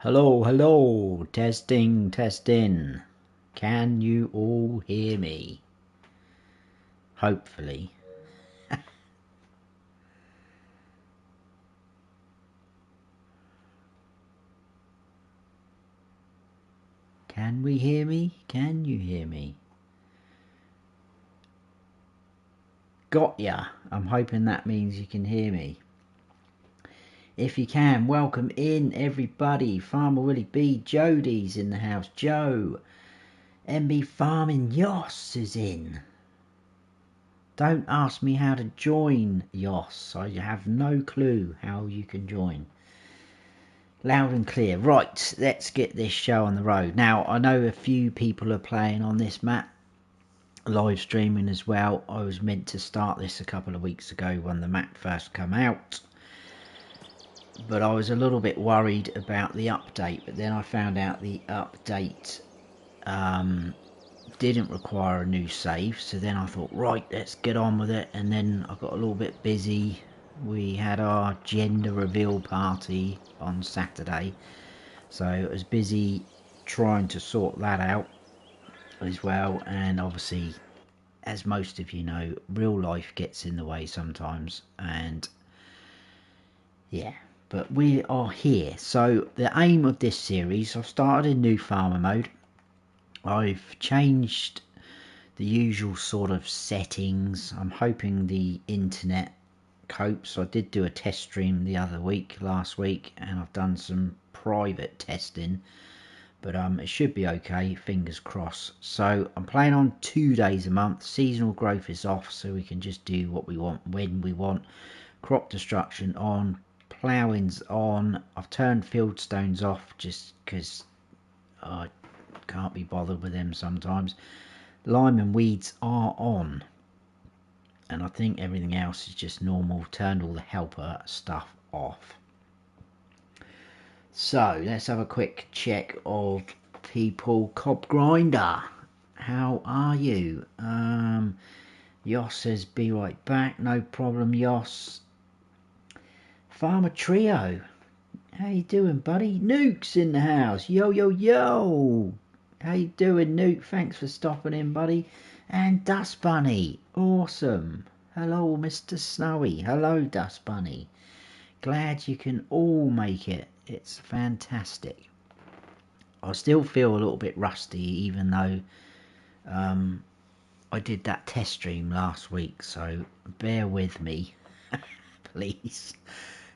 Hello, hello, testing, testing. Can you all hear me? Hopefully. Can we hear me? Can you hear me? Got ya. I'm hoping that means you can hear me. If you can, welcome in everybody. Farmer Willie B, Jody's in the house. Joe, MB Farming Yoss is in. Don't ask me how to join Yoss. I have no clue how you can join. Loud and clear. Right, let's get this show on the road. Now, I know a few people are playing on this map, live streaming as well. I was meant to start this a couple of weeks ago when the map first came out, but I was a little bit worried about the update, but then I found out the update didn't require a new save, so then I thought, right, let's get on with it, and then I got a little bit busy. We had our gender reveal party on Saturday, so I was busy trying to sort that out as well, and obviously, as most of you know, real life gets in the way sometimes, and yeah, but we are here. So the aim of this series, I've started a new farmer mode. I've changed the usual sort of settings. I'm hoping the internet copes. I did do a test stream the other week, last week, and I've done some private testing, but it should be okay, fingers crossed. So I'm playing on 2 days a month. Seasonal growth is off, so we can just do what we want when we want. Crop destruction on, ploughing's on. I've turned field stones off just because I can't be bothered with them sometimes. Lime and weeds are on, and I think everything else is just normal. Turned all the helper stuff off. So let's have a quick check of people. Cob Grinder, how are you? Yoss says be right back, no problem Yoss. Farmer Trio, how you doing buddy? Nuke's in the house, yo yo yo. How you doing Nuke? Thanks for stopping in buddy. And Dust Bunny, awesome. Hello Mr. Snowy, hello Dust Bunny. Glad you can all make it, it's fantastic. I still feel a little bit rusty even though I did that test stream last week, so bear with me please.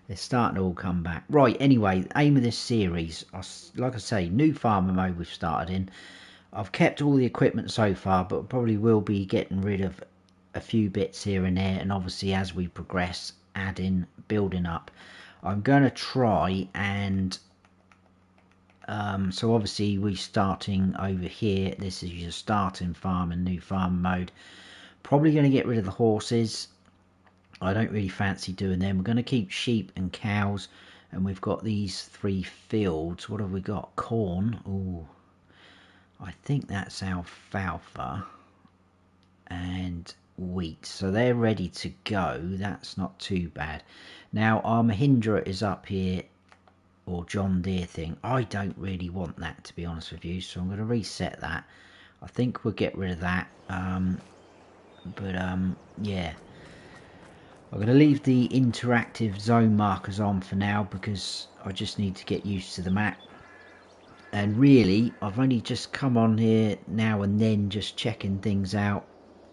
They're starting to all come back. Right, anyway, aim of this series, like I say, new farmer mode we've started in. I've kept all the equipment so far, but probably will be getting rid of a few bits here and there, and obviously as we progress, adding, building up. I'm going to try and so obviously we're starting over here. This is your starting farm and new farm mode. Probably going to get rid of the horses. I don't really fancy doing them. We're going to keep sheep and cows, and we've got these 3 fields. What have we got? Corn. Ooh, I think that's alfalfa and wheat, so they're ready to go. That's not too bad. Now our Mahindra is up here, or John Deere thing. I don't really want that, to be honest with you, so I'm going to reset that. I think we'll get rid of that, yeah, I'm going to leave the interactive zone markers on for now because I just need to get used to the map. And really, I've only just come on here now and then, just checking things out,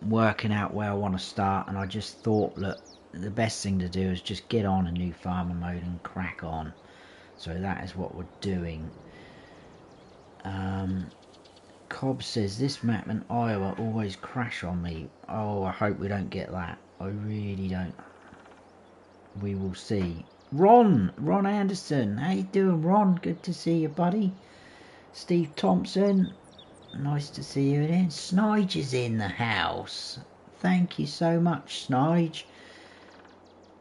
working out where I want to start, and I just thought, look, the best thing to do is just get on a new farmer mode and crack on. So that is what we're doing. Cobb says, this map in Iowa always crash on me. Oh, I hope we don't get that. I really don't. We will see. Ron Anderson, how you doing Ron? Good to see you buddy. Steve Thompson, nice to see you again. Snige is in the house. Thank you so much, Snige.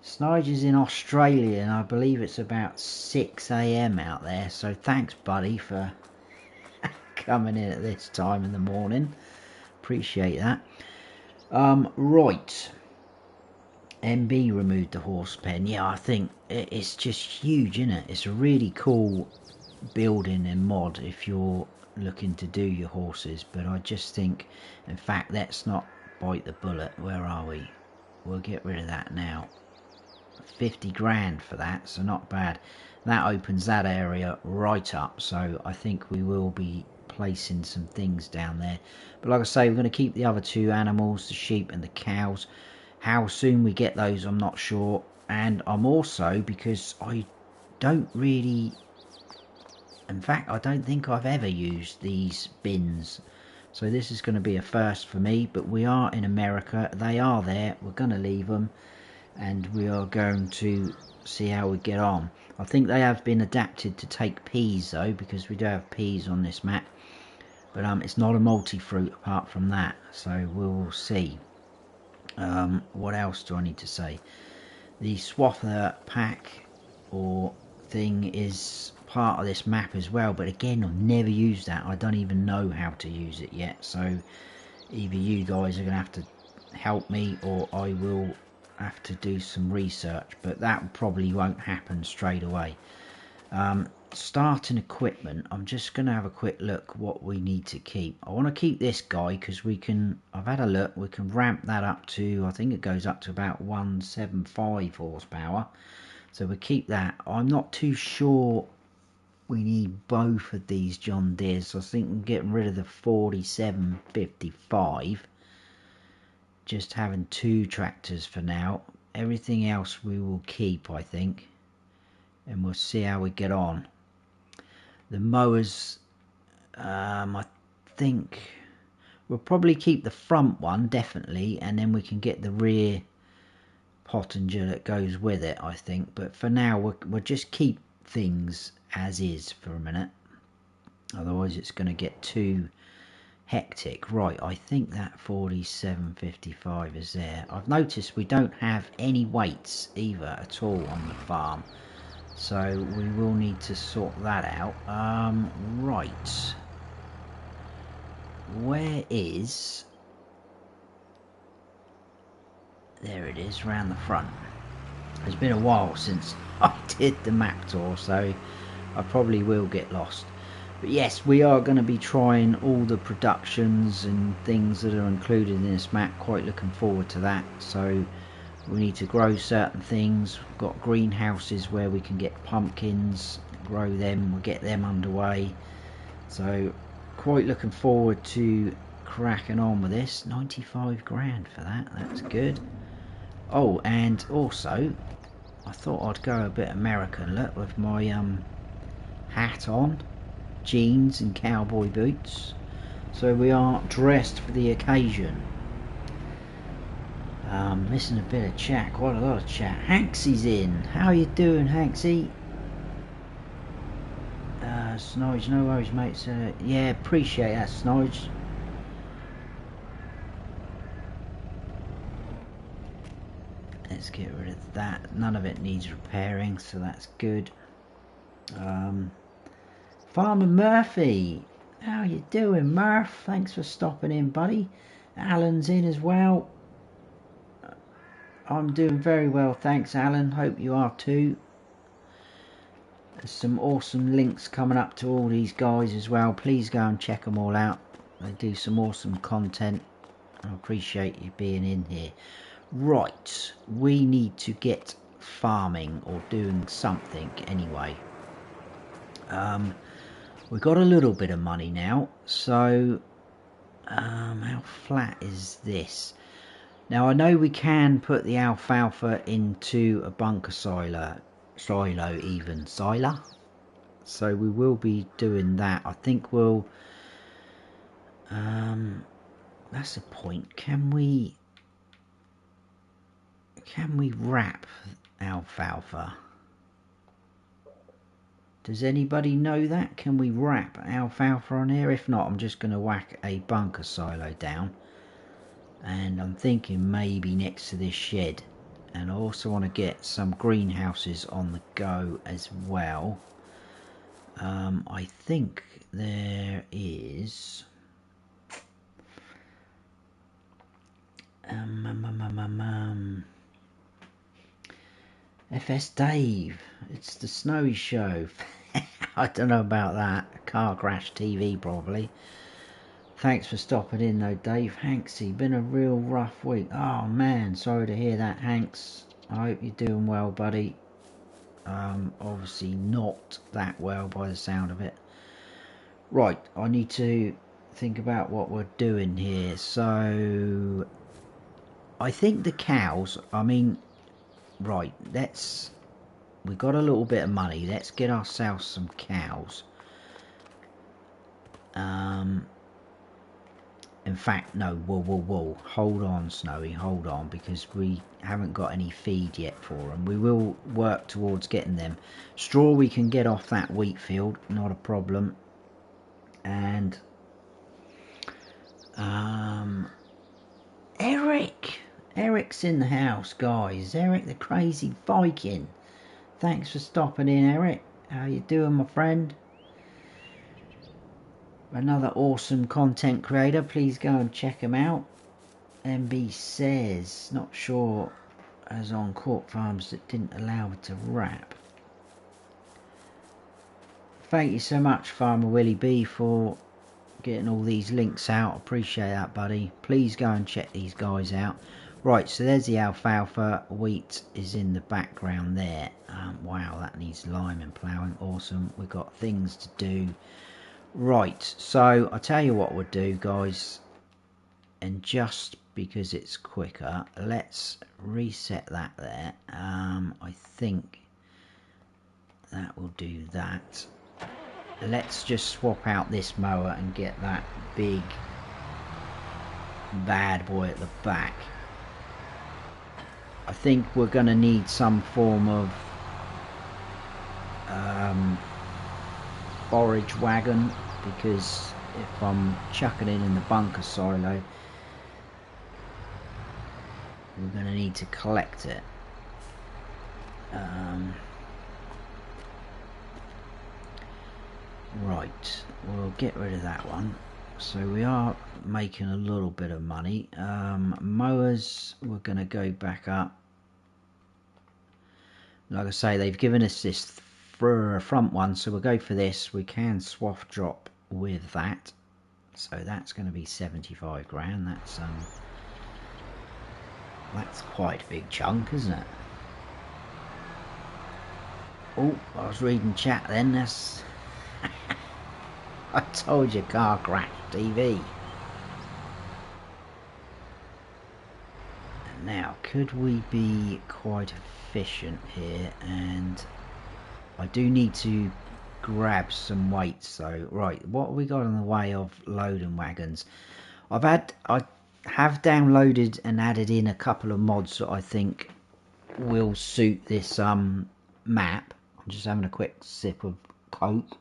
Snige is in Australia, and I believe it's about 6 AM out there. So thanks, buddy, for coming in at this time in the morning. Appreciate that. Right. MB removed the horse pen. Yeah, I think it's just huge, isn't it? It's a really cool building and mod if you're looking to do your horses, but I just think, in fact, let's not bite the bullet. Where are we? We'll get rid of that now. 50 grand for that, so not bad. That opens that area right up, so I think we will be placing some things down there. But like I say, we're going to keep the other two animals, the sheep and the cows. How soon we get those, I'm not sure. And I'm also, because I don't really, in fact, I don't think I've ever used these bins, so this is going to be a first for me. But we are in America, they are there, we're going to leave them, and we are going to see how we get on. I think they have been adapted to take peas though, because we do have peas on this map, but it's not a multi-fruit apart from that, so we'll see. What else do I need to say? The swather pack or thing is part of this map as well, but again, I've never used that. I don't even know how to use it yet, so either you guys are going to have to help me, or I will have to do some research, but that probably won't happen straight away. Starting equipment, I'm just going to have a quick look what we need to keep. I want to keep this guy because we can, I've had a look, we can ramp that up to, I think it goes up to about 175 horsepower, so we keep that. I'm not too sure we need both of these John Deeres, so I think I'm getting rid of the 4755, just having two tractors for now. Everything else we will keep, I think, and we'll see how we get on. The mowers, I think we'll probably keep the front one, definitely, and then we can get the rear Pottinger that goes with it, I think. But for now, we'll just keep things as is for a minute. Otherwise, it's going to get too hectic. Right, I think that 4755 is there. I've noticed we don't have any weights either at all on the farm, so we will need to sort that out. Right, where is, there it is, round the front. It's been a while since I did the map tour, so I probably will get lost. But yes, we are going to be trying all the productions and things that are included in this map. Quite looking forward to that. So we need to grow certain things. We've got greenhouses where we can get pumpkins, grow them, we'll get them underway. So quite looking forward to cracking on with this. 95 grand for that, that's good. Oh, and also I thought I'd go a bit American look with my hat on, jeans and cowboy boots, so we are dressed for the occasion. Missing a bit of chat, quite a lot of chat. Hanksy's in. How you doing, Hanksy? Snorge, no worries, mate. Yeah, appreciate that, Snorge. Let's get rid of that. None of it needs repairing, so that's good. Farmer Murphy, how you doing, Murph? Thanks for stopping in, buddy. Alan's in as well. I'm doing very well, thanks, Alan. Hope you are too. There's some awesome links coming up to all these guys as well. Please go and check them all out. They do some awesome content. I appreciate you being in here. Right, we need to get farming or doing something anyway. We've got a little bit of money now, so how flat is this? Now I know we can put the alfalfa into a bunker silo even, silo. So we will be doing that. I think we'll, that's a point. Can we wrap alfalfa? Does anybody know that? Can we wrap alfalfa on here? If not, I'm just going to whack a bunker silo down. And I'm thinking maybe next to this shed. And I also want to get some greenhouses on the go as well. I think there is... FS Dave, it's the Snowy Show. I don't know about that. Car crash TV probably. Thanks for stopping in though, Dave. Hanksy, been a real rough week. Oh man, sorry to hear that, Hanks. I hope you're doing well, buddy. Obviously not that well by the sound of it. Right, I need to think about what we're doing here. So I think the cows, I mean, right, we got a little bit of money. Let's get ourselves some cows. In fact, no, whoa. Hold on, Snowy, hold on, because we haven't got any feed yet for them. We will work towards getting them. Straw we can get off that wheat field, not a problem. And Eric's in the house, guys. Eric the crazy Viking. Thanks for stopping in, Eric. How you doing, my friend? Another awesome content creator. Please go and check him out. MB says, not sure as on Court Farms that didn't allow me to wrap. Thank you so much, Farmer Willie B, for getting all these links out. Appreciate that, buddy. Please go and check these guys out. Right, so there's the alfalfa. Wheat is in the background there. Wow, that needs lime and ploughing. Awesome. We've got things to do. Right, so I'll tell you what we'll do, guys. And just because it's quicker, let's reset that there. I think that will do that. Let's just swap out this mower and get that big bad boy at the back. I think we're going to need some form of forage wagon, because if I'm chucking it in the bunker silo, we're going to need to collect it. Right, we'll get rid of that one. So we are making a little bit of money. Mowers, we're going to go back up. Like I say, they've given us this front one, so we'll go for this. We can swath drop with that. So that's going to be 75 grand. That's quite a big chunk, isn't it? Oh, I was reading chat then. That's I told you, car crash TV. Now, could we be quite efficient here? And I do need to grab some weights. So, right, what have we got in the way of loading wagons? I have downloaded and added in a couple of mods that I think will suit this map. I'm just having a quick sip of Coke.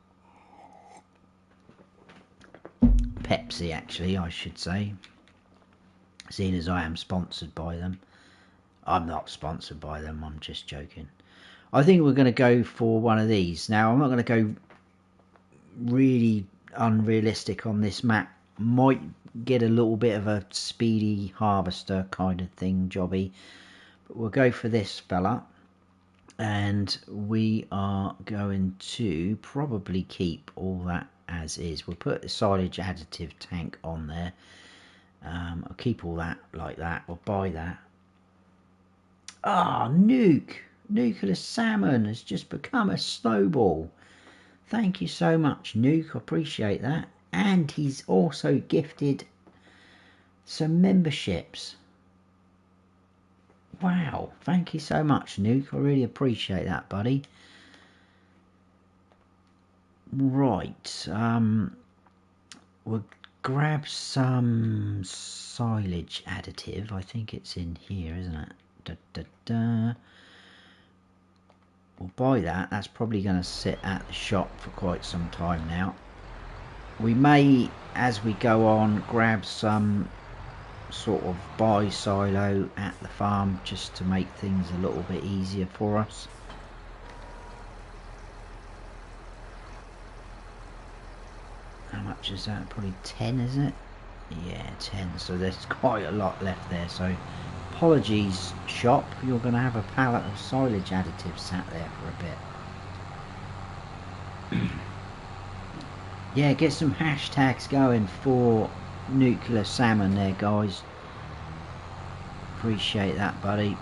Pepsi, actually, I should say, seeing as I am sponsored by them. I'm not sponsored by them, I'm just joking. I think we're going to go for one of these. Now, I'm not going to go really unrealistic on this map. Might get a little bit of a speedy harvester kind of thing, jobby. But we'll go for this fella. And we are going to probably keep all that as is. We'll put the silage additive tank on there. I'll keep all that like that. We'll buy that. Ah, Nuclear Salmon has just become a snowball. Thank you so much, Nuke. I appreciate that. And he's also gifted some memberships. Wow, thank you so much, Nuke. I really appreciate that, buddy. Right, we'll grab some silage additive. I think it's in here, isn't it? We'll buy that. That's probably going to sit at the shop for quite some time now. We may, as we go on, grab some sort of buy silo at the farm just to make things a little bit easier for us. How much is that? Probably 10, isn't it? Yeah, 10. So there's quite a lot left there. So apologies, shop. You're going to have a pallet of silage additives sat there for a bit. Yeah, get some hashtags going for nuclear salmon there, guys. Appreciate that, buddy.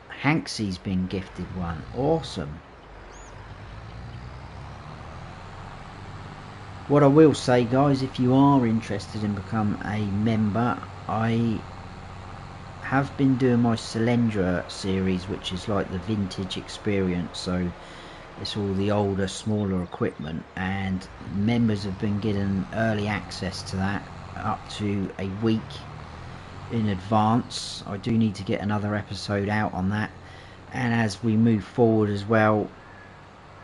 Hanksy's been gifted one. Awesome. What I will say, guys, if you are interested in become a member, I have been doing my Cylindra series, which is like the vintage experience, so it's all the older, smaller equipment, and members have been getting early access to that up to a week in advance. I do need to get another episode out on that, and as we move forward as well,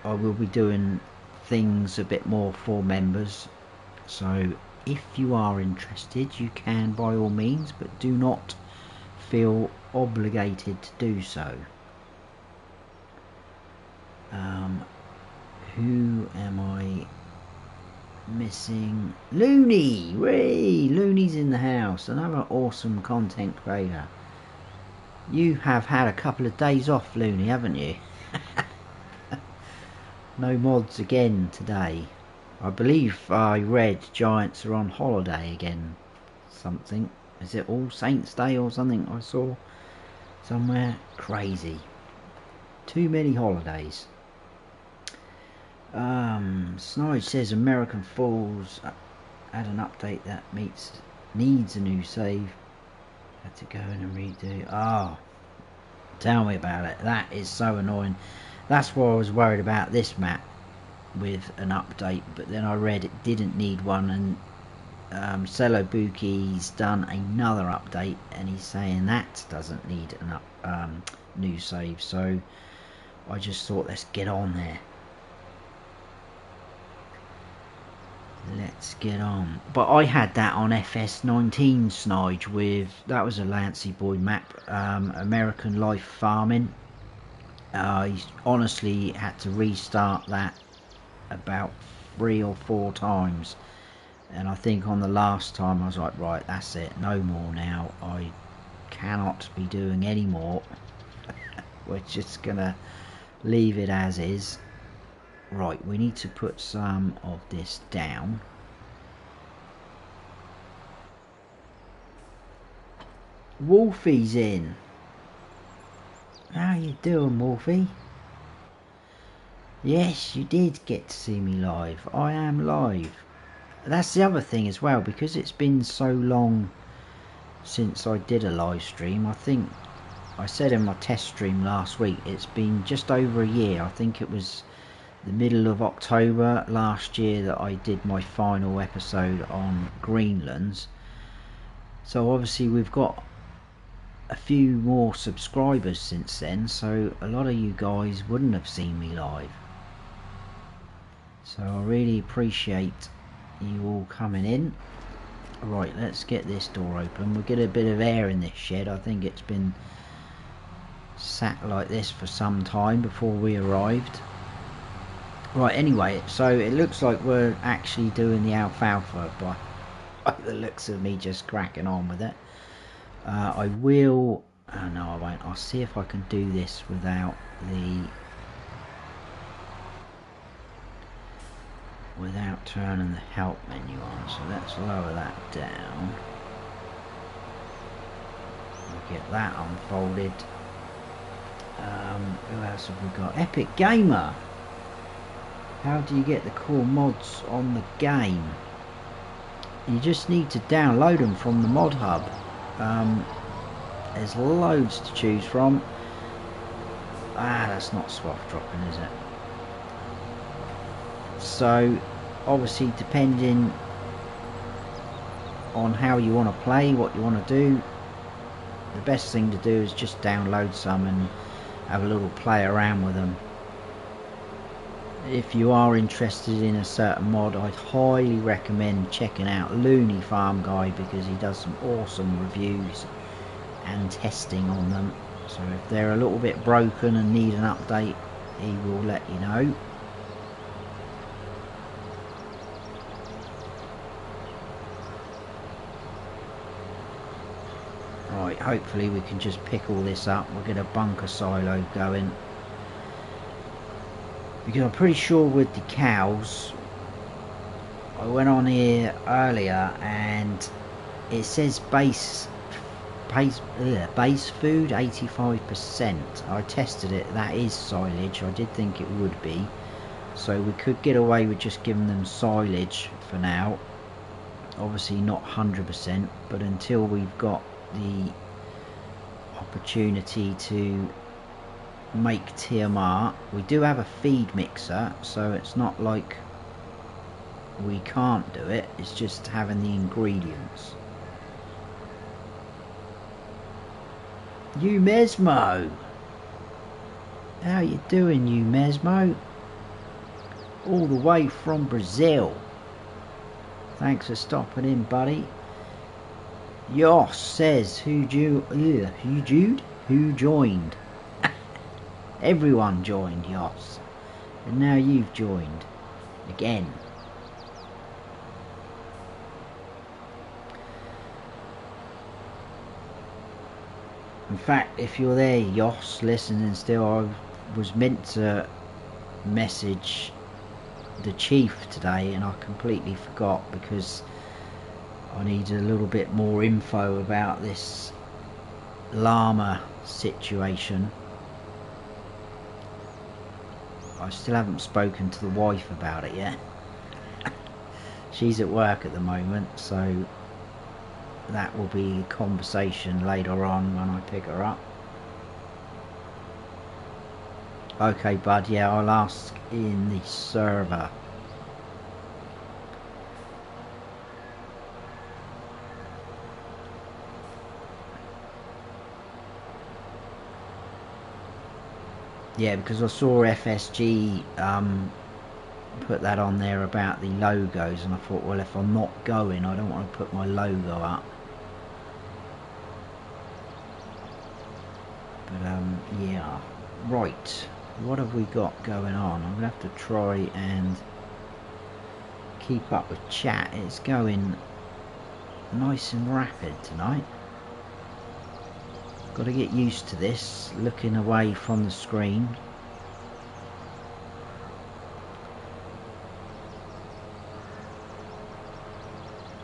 I will be doing things a bit more for members. So if you are interested, you can by all means, but do not feel obligated to do so. Who am I missing? Looney! Whee! Looney's in the house. Another awesome content creator. You have had a couple of days off, Looney, haven't you? No mods again today. I believe I read Giants are on holiday again. Something. Is it All Saints Day or something I saw somewhere? Crazy. Too many holidays. Snide says American Falls had an update that needs a new save. Had to go in and redo. Oh, tell me about it. That is so annoying. That's why I was worried about this map with an update, but then I read it didn't need one, and Celobuki's done another update and he's saying that doesn't need an new save, so I just thought let's get on there. Let's get on. But I had that on FS19 Snide with, that was a Lancy Boy map, American Life Farming. He's honestly had to restart that about 3 or 4 times, and I think on the last time I was like, right, that's it, no more now, I cannot be doing any more. We're just gonna leave it as is. Right, we need to put some of this down. Wolfie's in. How you doing, Wolfie? Yes, you did get to see me live. I am live. That's the other thing as well, because it's been so long since I did a live stream. I think I said in my test stream last week, it's been just over a year. I think it was the middle of October last year that I did my final episode on Greenlands. So obviously we've got a few more subscribers since then, so a lot of you guys wouldn't have seen me live. So I really appreciate you all coming in. Right, let's get this door open. We'll get a bit of air in this shed. I think it's been sat like this for some time before we arrived. Right, anyway, so it looks like we're actually doing the alfalfa by the looks of me just cracking on with it. I will, oh no I won't, I'll see if I can do this without turning the help menu on, so let's lower that down. We'll get that unfolded. Who else have we got? Epic Gamer! How do you get the core mods on the game? You just need to download them from the mod hub. There's loads to choose from. That's not swath dropping, is it? So obviously depending on how you want to play, what you want to do, the best thing to do is just download some and have a little play around with them. If you are interested in a certain mod, I'd highly recommend checking out Looney Farm Guy, because he does some awesome reviews and testing on them. So if they're a little bit broken and need an update, he will let you know. Right, hopefully we can just pick all this up. We'll get a bunker silo going. because I'm pretty sure with the cows, I went on here earlier and it says base food 85%. I tested it, that is silage. I did think it would be, so we could get away with just giving them silage for now. Obviously not 100%, but until we've got the opportunity to make TMR. We do have a feed mixer, so it's not like we can't do it, it's just having the ingredients. You Mesmo, how you doing, you Mesmo? All the way from Brazil. Thanks for stopping in, buddy. Yoss says, who joined? Everyone joined, Yoss. And now you've joined. Again. In fact, if you're there, Yoss, listening still, I was meant to message the chief today and I completely forgot because I needed a little bit more info about this llama situation. I still haven't spoken to the wife about it yet. She's at work at the moment, so that will be a conversation later on when I pick her up. Okay, bud, yeah, I'll ask in the server. Yeah, because I saw FSG put that on there about the logos, and I thought, well, if I'm not going, I don't want to put my logo up. But yeah, right, what have we got going on? I'm gonna have to try and keep up with chat. It's going nice and rapid tonight. Got to get used to this, looking away from the screen.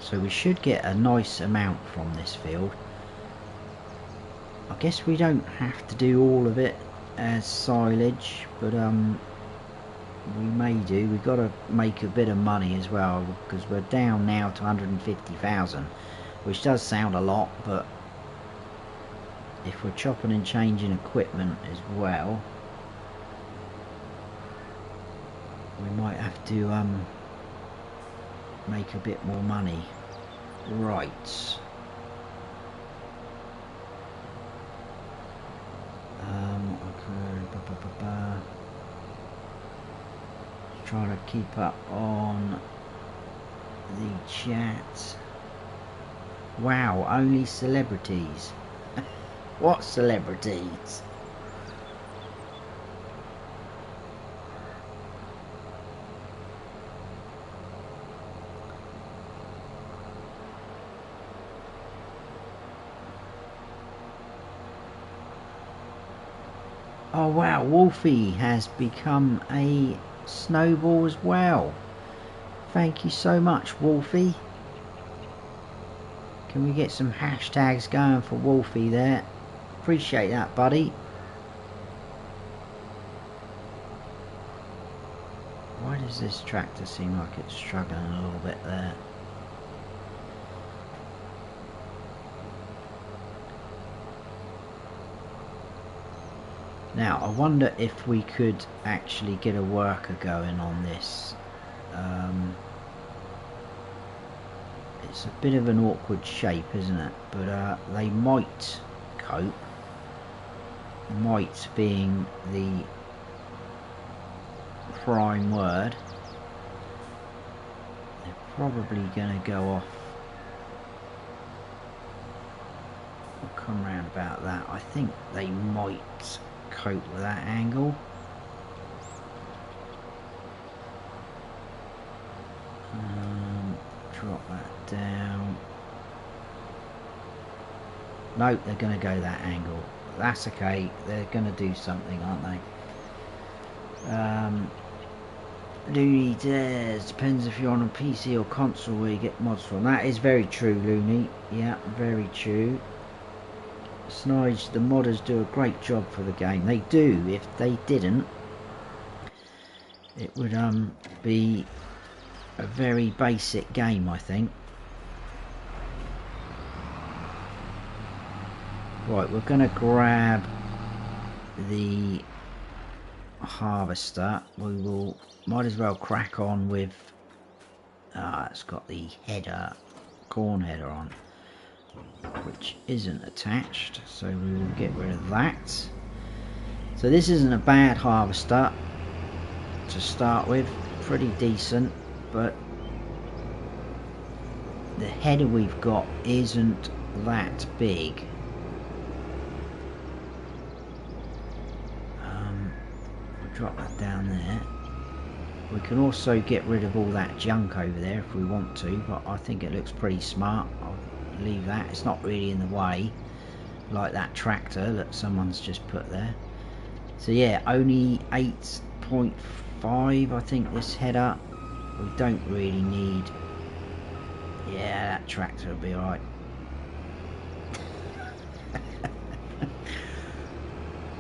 So we should get a nice amount from this field. I guess we don't have to do all of it as silage, but we may do. We've got to make a bit of money as well, because we're down now to 150,000, which does sound a lot, but if we're chopping and changing equipment as well, we might have to make a bit more money. Right. Trying to keep up on the chat. Wow, only celebrities. What celebrities? Oh wow, Wolfie has become a snowball as well. Thank you so much, Wolfie. Can we get some hashtags going for Wolfie there? Appreciate that, buddy. Why does this tractor seem like it's struggling a little bit there? Now, I wonder if we could actually get a worker going on this. It's a bit of an awkward shape, isn't it? But they might cope. Might being the prime word. They're probably going to go off. I'll come round about that. I think they might cope with that angle. Drop that down. No, they're going to go that angle. That's okay. They're going to do something, aren't they? Looney says, depends if you're on a PC or console where you get mods from. That is very true, Looney. Yeah, very true. Snige, the modders do a great job for the game. They do. If they didn't, it would be a very basic game, I think. Right, we're going to grab the harvester. We will might as well crack on with it's got the header, corn header on, which isn't attached, so we will get rid of that. So this isn't a bad harvester to start with, pretty decent, but the header we've got isn't that big. Drop that down there. We can also get rid of all that junk over there if we want to, but I think it looks pretty smart. I'll leave that. It's not really in the way like that tractor that someone's just put there. So yeah, only 8.5 I think this header. We don't really need. Yeah, that tractor will be alright.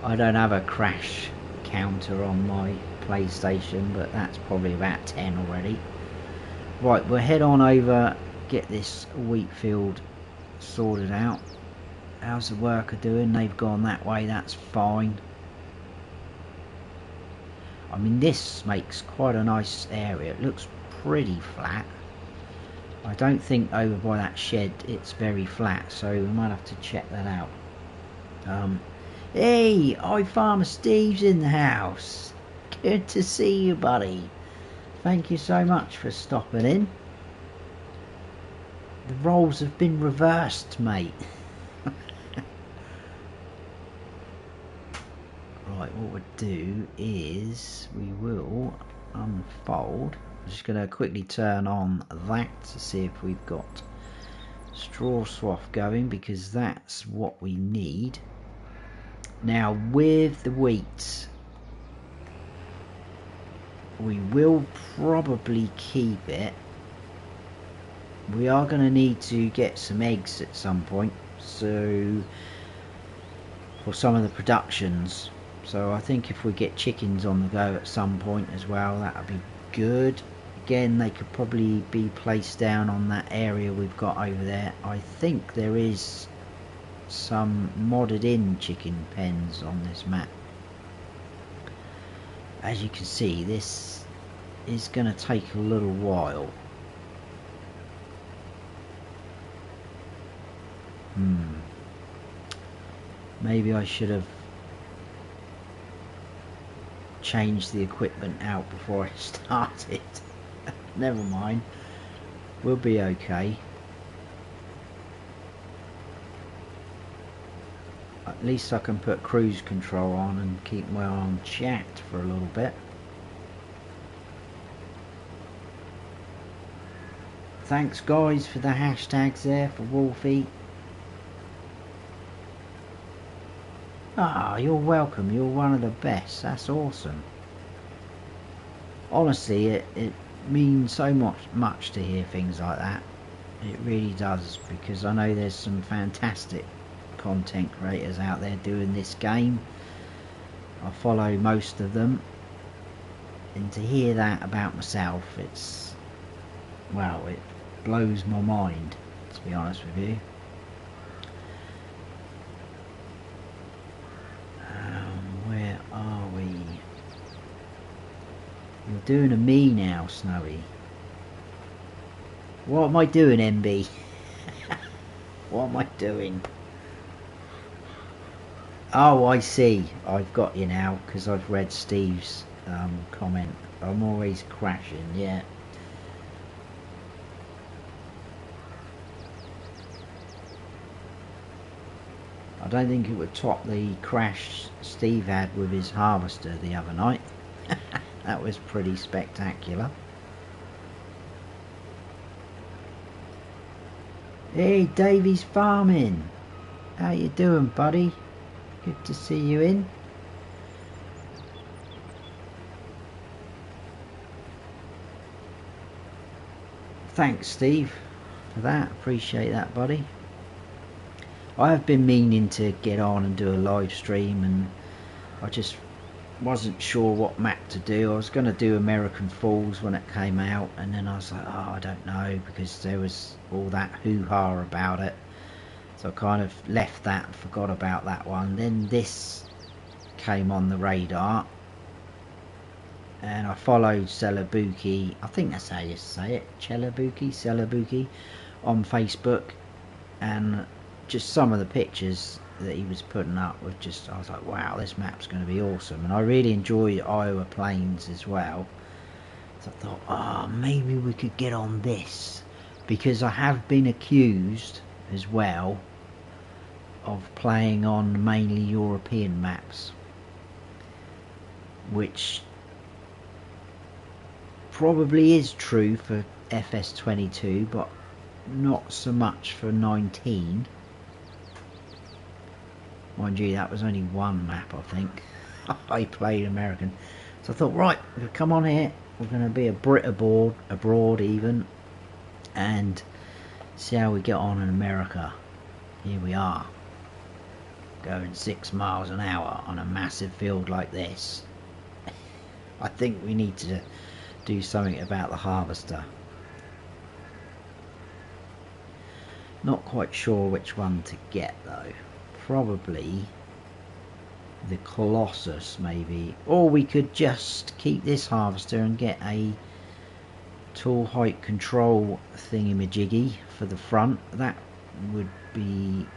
I don't have a crash counter on my PlayStation, but that's probably about 10 already. Right, we'll head on over, get this wheat field sorted out. How's the worker doing? They've gone that way, that's fine. I mean, this makes quite a nice area. It looks pretty flat. I don't think over by that shed it's very flat, so we might have to check that out. Hey, iFarmer Steve's in the house. Good to see you, buddy. Thank you so much for stopping in. The roles have been reversed, mate. Right, what we'll do is we will unfold. I'm just going to quickly turn on that to see if we've got straw swath going, because that's what we need. Now with the wheat, we will probably keep it. We are going to need to get some eggs at some point, so for some of the productions. So I think if we get chickens on the go at some point as well, that would be good. Again, they could probably be placed down on that area we've got over there. I think there is some modded in chicken pens on this map. As you can see, this is going to take a little while. Maybe I should have changed the equipment out before I started. Never mind, we'll be okay. At least I can put cruise control on and keep my eye on chat for a little bit. Thanks guys for the hashtags there for Wolfie. Ah, you're welcome. You're one of the best. That's awesome. Honestly, it means so much to hear things like that. It really does, because I know there's some fantastic content creators out there doing this game. I follow most of them, and to hear that about myself, it's, well, it blows my mind, to be honest with you. Where are we? You're doing a me now, Snowy. What am I doing, MB? What am I doing? Oh, I see. I've got you now, because I've read Steve's comment. I'm always crashing, yeah. I don't think it would top the crash Steve had with his harvester the other night. That was pretty spectacular. Hey, Davey's farming. How you doing, buddy? Good to see you in. thanks Steve for that, appreciate that buddy. I have been meaning to get on and do a live stream, and I just wasn't sure what map to do. I was going to do American Falls when it came out, and then I was like, oh, I don't know, because there was all that hoo-ha about it, so I kind of left that and forgot about that one. Then this came on the radar, and I followed Celobuki, I think that's how you say it, Celobuki on Facebook, and just some of the pictures that he was putting up were just, I was like, wow, this map's going to be awesome. And I really enjoy Iowa Plains as well, so I thought, oh, maybe we could get on this, because I have been accused as well of playing on mainly European maps, which probably is true for FS22, but not so much for 19. Mind you, that was only one map, I think. I played American, so I thought, right, we'll come on here, we're going to be a Brit abroad even, and see how we get on in America. Here we are, going 6 miles an hour on a massive field like this. I think we need to do something about the harvester. Not quite sure which one to get though. Probably the Colossus maybe, or we could just keep this harvester and get a tall height control thingy-majiggy for the front. That would be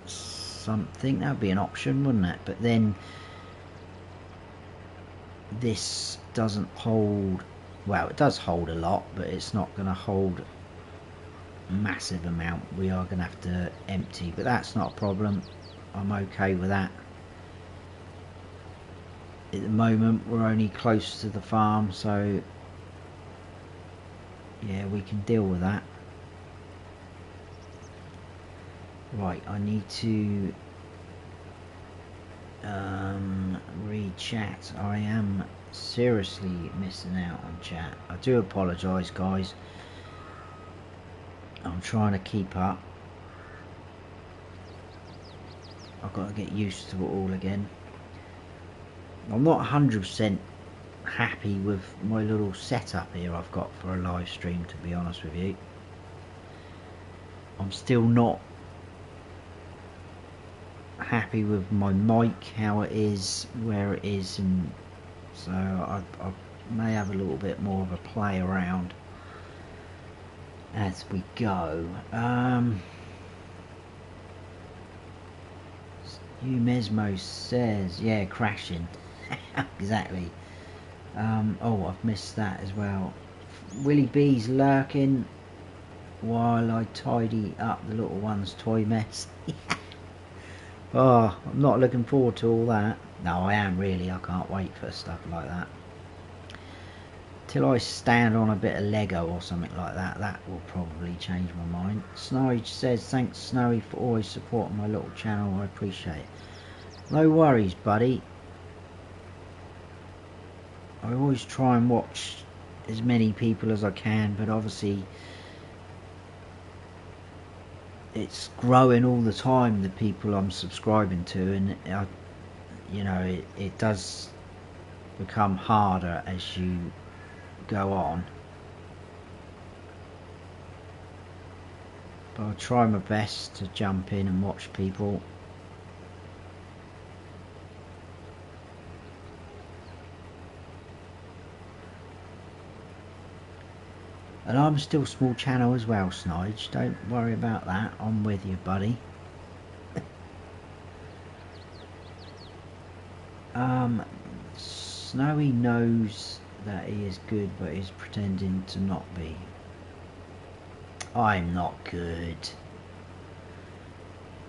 something, that would be an option, wouldn't it? But then this doesn't hold, well, it does hold a lot, but it's not going to hold a massive amount. We are going to have to empty, but that's not a problem. I'm okay with that. At the moment we're only close to the farm, so yeah, we can deal with that. Right, I need to read chat. I am seriously missing out on chat. I do apologise, guys. I'm trying to keep up. I've got to get used to it all again. I'm not 100% happy with my little setup here I've got for a live stream, to be honest with you. I'm still not happy with my mic, how it is, where it is, and so I may have a little bit more of a play around as we go. Mesmo says, yeah, crashing. Exactly. Oh, I've missed that as well. Willie B's lurking while I tidy up the little one's toy mess. Oh, I'm not looking forward to all that. No, I am really. I can't wait for stuff like that. Till I stand on a bit of Lego or something like that, that will probably change my mind. Snowy says, thanks Snowy for always supporting my little channel, I appreciate it. No worries, buddy. I always try and watch as many people as I can, but obviously it's growing all the time, the people I'm subscribing to, and you know, it does become harder as you go on, but I'll try my best to jump in and watch people. And I'm still small channel as well, Snige, don't worry about that, I'm with you, buddy. Snowy knows that he is good, but he's pretending to not be. I'm not good.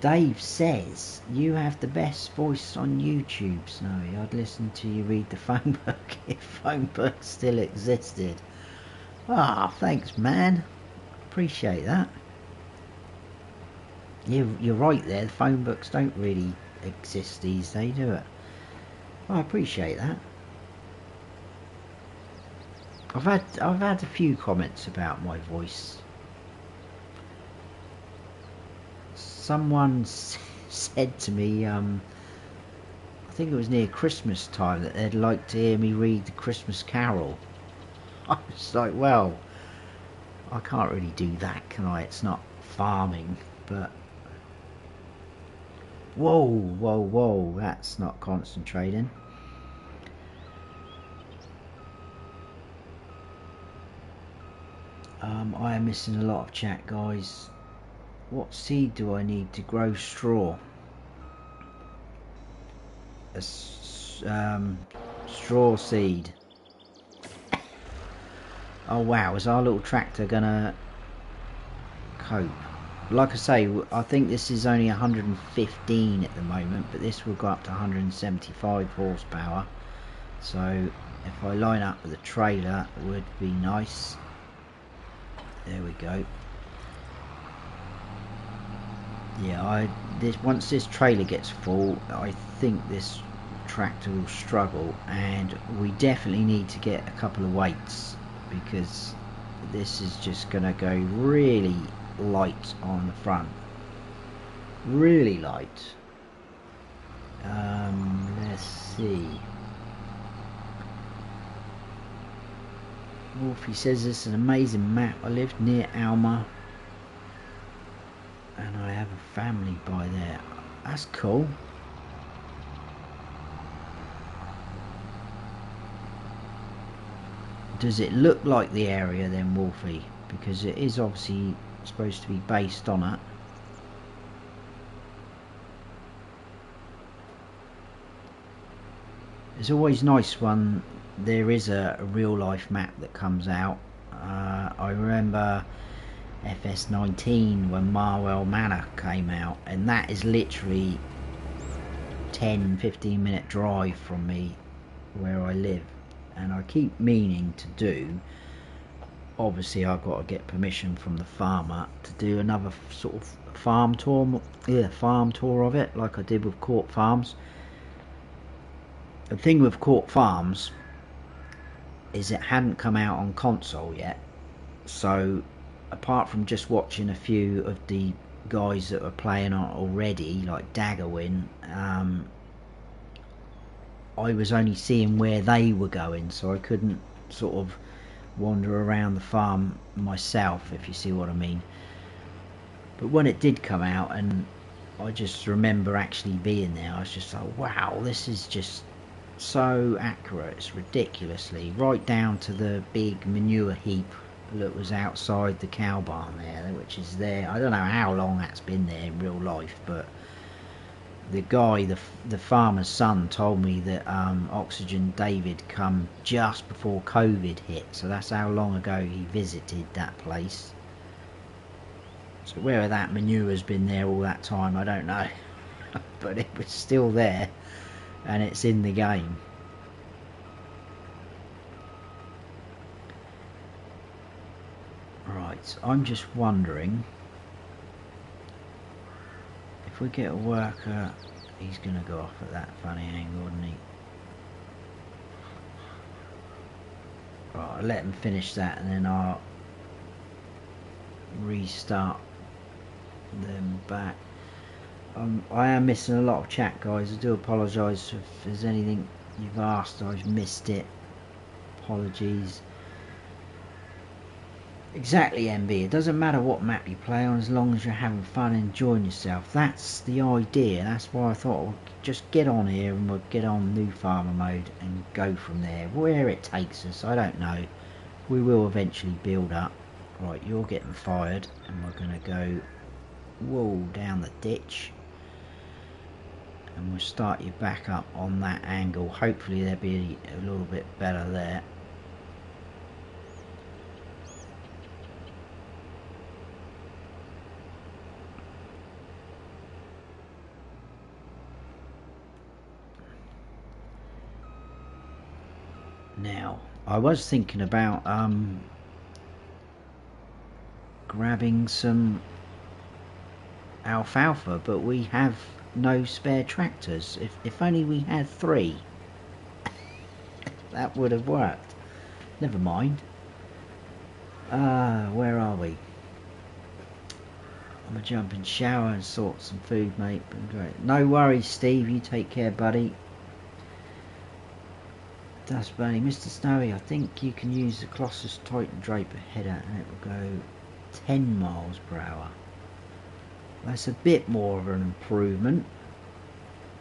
Dave says, you have the best voice on YouTube, Snowy. I'd listen to you read the phone book if phone books still existed. Ah, thanks, man. Appreciate that. You're right there. The phone books don't really exist these days, do it? I appreciate that. I've had a few comments about my voice. Someone said to me, I think it was near Christmas time, that they'd like to hear me read the Christmas Carol. I was like, well, I can't really do that, can I? It's not farming, but... Whoa, whoa, whoa, that's not concentrating. I am missing a lot of chat, guys. What seed do I need to grow straw? A straw seed. Oh wow, is our little tractor gonna cope? Like I say, I think this is only 115 at the moment, but this will go up to 175 horsepower. So if I line up with a trailer, it would be nice. There we go. Yeah, once this trailer gets full, I think this tractor will struggle, and we definitely need to get a couple of weights, because this is just going to go really light on the front. Really light. Let's see. Wolfie says this is an amazing map. I lived near Alma and I have a family by there. That's cool. Does it look like the area then, Wolfie? Because it is obviously supposed to be based on it. It's always nice when there is a real life map that comes out. I remember FS19 when Marwell Manor came out, and that is literally 10-15 minute drive from me where I live, and I keep meaning to do, obviously I've got to get permission from the farmer to do another sort of farm tour of it, like I did with Court Farms. The thing with Court Farms is it hadn't come out on console yet, so apart from just watching a few of the guys that were playing on it already, like Daggerwin, I was only seeing where they were going, so I couldn't sort of wander around the farm myself, if you see what I mean. But when it did come out, and I just remember actually being there, I was just like, wow, this is just so accurate. It's ridiculously, right down to the big manure heap that was outside the cow barn there, which is there. I don't know how long that's been there in real life, but the guy, the farmer's son, told me that Oxygen David come just before COVID hit, so that's how long ago he visited that place. So whether that manure has been there all that time, I don't know. But it was still there, and it's in the game. Right, I'm just wondering, if we get a worker, he's going to go off at that funny angle, isn't he? Right, I'll let him finish that, and then I'll restart them back. I am missing a lot of chat, guys. I do apologise if there's anything you've asked, I've missed it. Apologies. Exactly, MB. It doesn't matter what map you play on as long as you're having fun and enjoying yourself. That's the idea. That's why I thought we'll just get on here and we'll get on new farmer mode and go from there. Where it takes us, I don't know. We will eventually build up. Right, you're getting fired, and we're going to go down the ditch, and we'll start you back up on that angle. Hopefully there'll be a little bit better there. Now, I was thinking about grabbing some alfalfa, but we have no spare tractors. If only we had 3, that would have worked. never mind. Where are we? I'm gonna jump in shower and sort some food, mate. Been great. No worries, Steve. You take care, buddy. Dust Bunny, Mr. Snowy. I think you can use the Colossus Titan Draper header, and it will go 10 miles per hour. That's a bit more of an improvement.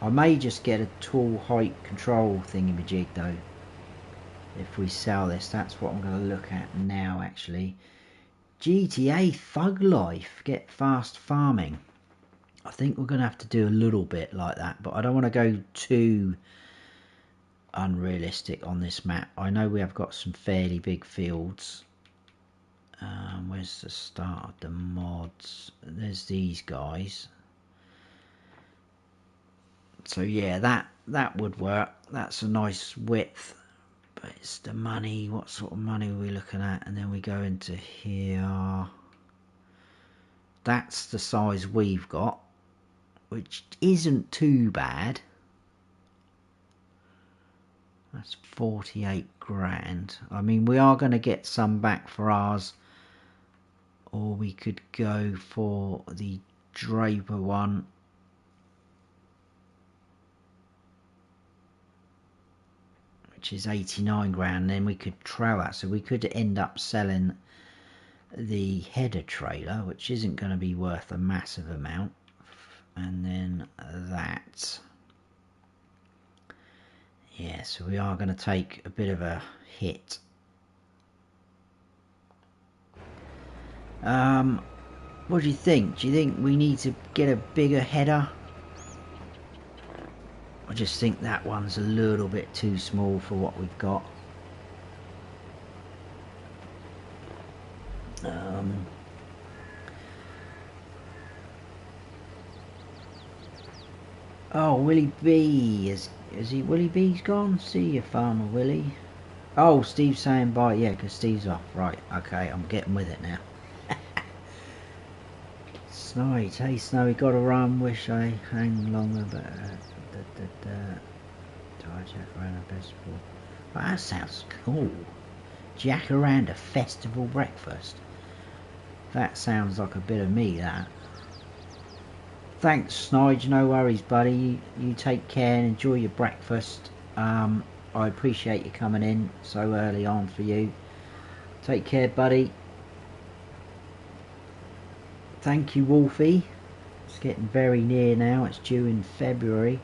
I may just get a tall height control thingamajig though. If we sell this, that's what I'm going to look at now actually. GTA Thug Life, get fast farming. I think we're going to have to do a little bit like that, but I don't want to go too unrealistic on this map. I know we have got some fairly big fields. Where's the start of the mods? There's these guys. So yeah, that would work. That's a nice width, but it's the money. What sort of money are we looking at? And then we go into here. That's the size we've got, which isn't too bad. That's 48 grand. I mean, we are going to get some back for ours, or we could go for the Draper one. Which is 89 grand, then we could trail that, so we could end up selling the header trailer, which isn't going to be worth a massive amount, and then that. Yeah, so we are going to take a bit of a hit. What do you think? Do you think we need to get a bigger header? I just think that one's a little bit too small for what we've got. Oh, Willie B. Is he? Willie B's gone? See you, Farmer Willie. Oh, Steve's saying bye. Yeah, because Steve's off. Right, okay, I'm getting with it now. Snowy, hey Snowy, gotta run. Wish I hang longer, but Jack around a festival. Well, that sounds cool. Jack around a festival breakfast. That sounds like a bit of me, that. Thanks, Snide. No worries, buddy. You take care and enjoy your breakfast. I appreciate you coming in so early on for you. Take care, buddy. Thank you, Wolfie. It's getting very near now. It's due in February.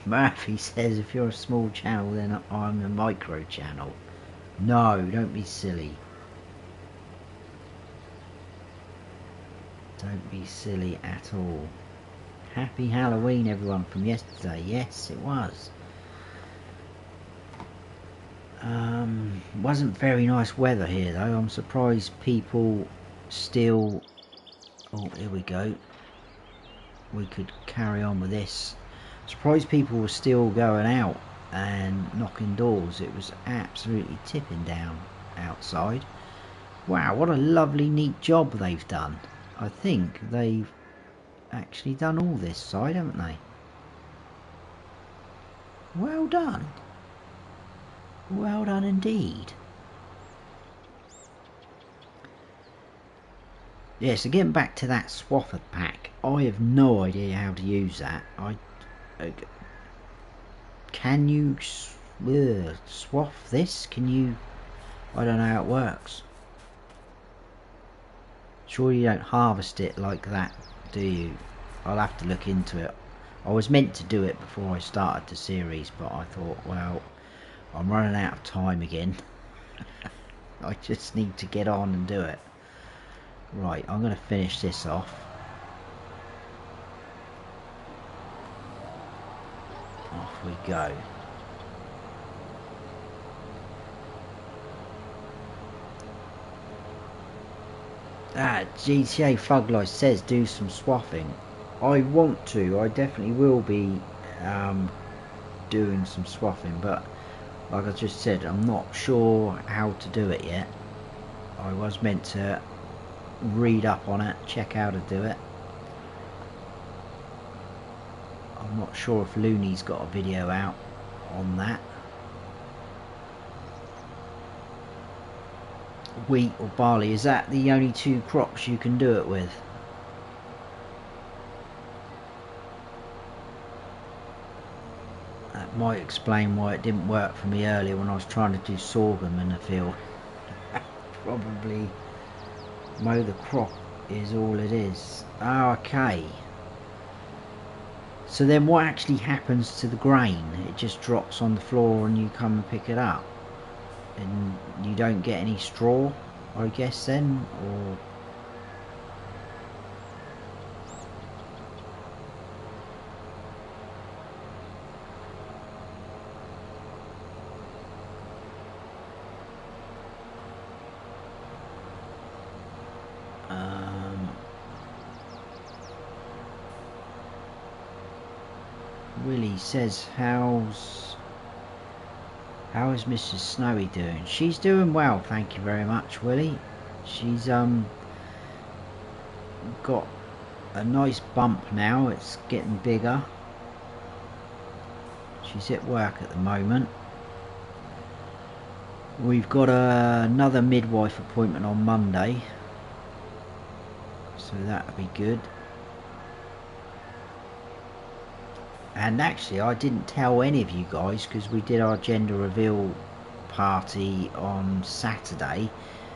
Murphy says if you're a small channel then I'm a micro channel. No, don't be silly. Don't be silly at all. Happy Halloween everyone from yesterday. Yes, it was. Wasn't very nice weather here though. I'm surprised people still... Oh, here we go. We could carry on with this. Surprised people were still going out and knocking doors. It was absolutely tipping down outside. Wow, what a lovely neat job they've done. I think they've actually done all this side, haven't they? Well done. Well done indeed. Yeah, so getting back to that swather pack, I have no idea how to use that. Can you swath this? Can you... I don't know how it works. Surely you don't harvest it like that, do you? I'll have to look into it. I was meant to do it before I started the series, but I thought, well, I'm running out of time again. I just need to get on and do it. Right, I'm going to finish this off. Off we go. GTA Fuglife says do some swathing. I want to. I definitely will be doing some swathing, but like I just said, I'm not sure how to do it yet. I was meant to read up on it, check how to do it. I'm not sure if Looney's got a video out on that. Wheat or barley, is that the only two crops you can do it with? That might explain why it didn't work for me earlier when I was trying to do sorghum in the field. Probably mow the crop is all it is. Oh, okay. So then what actually happens to the grain? It just drops on the floor and you come and pick it up? And you don't get any straw, I guess then? Or... Willie says, how is Mrs. Snowy doing? She's doing well, thank you very much, Willie. She's got a nice bump now, it's getting bigger. She's at work at the moment. We've got another midwife appointment on Monday, so that'll be good. And actually I didn't tell any of you guys because we did our gender reveal party on Saturday,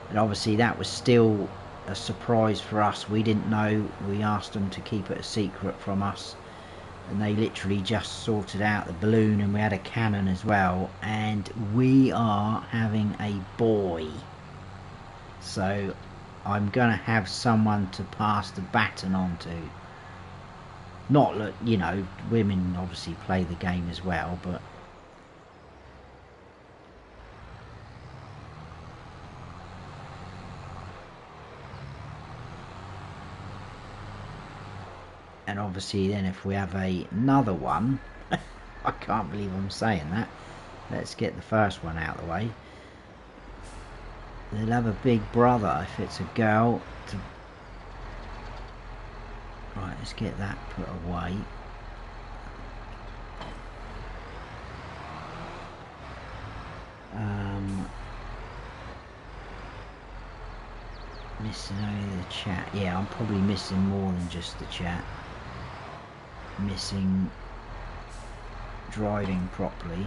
and obviously that was still a surprise for us. We didn't know, we asked them to keep it a secret from us, and they literally just sorted out the balloon, and we had a cannon as well, and we are having a boy. So I'm gonna have someone to pass the baton on to. Not that, you know, women obviously play the game as well, but and obviously then if we have another one, I can't believe I'm saying that. Let's get the first one out of the way. They'll have a big brother if it's a girl. Right, let's get that put away. Missing only the chat. Yeah, I'm probably missing more than just the chat. Missing driving properly.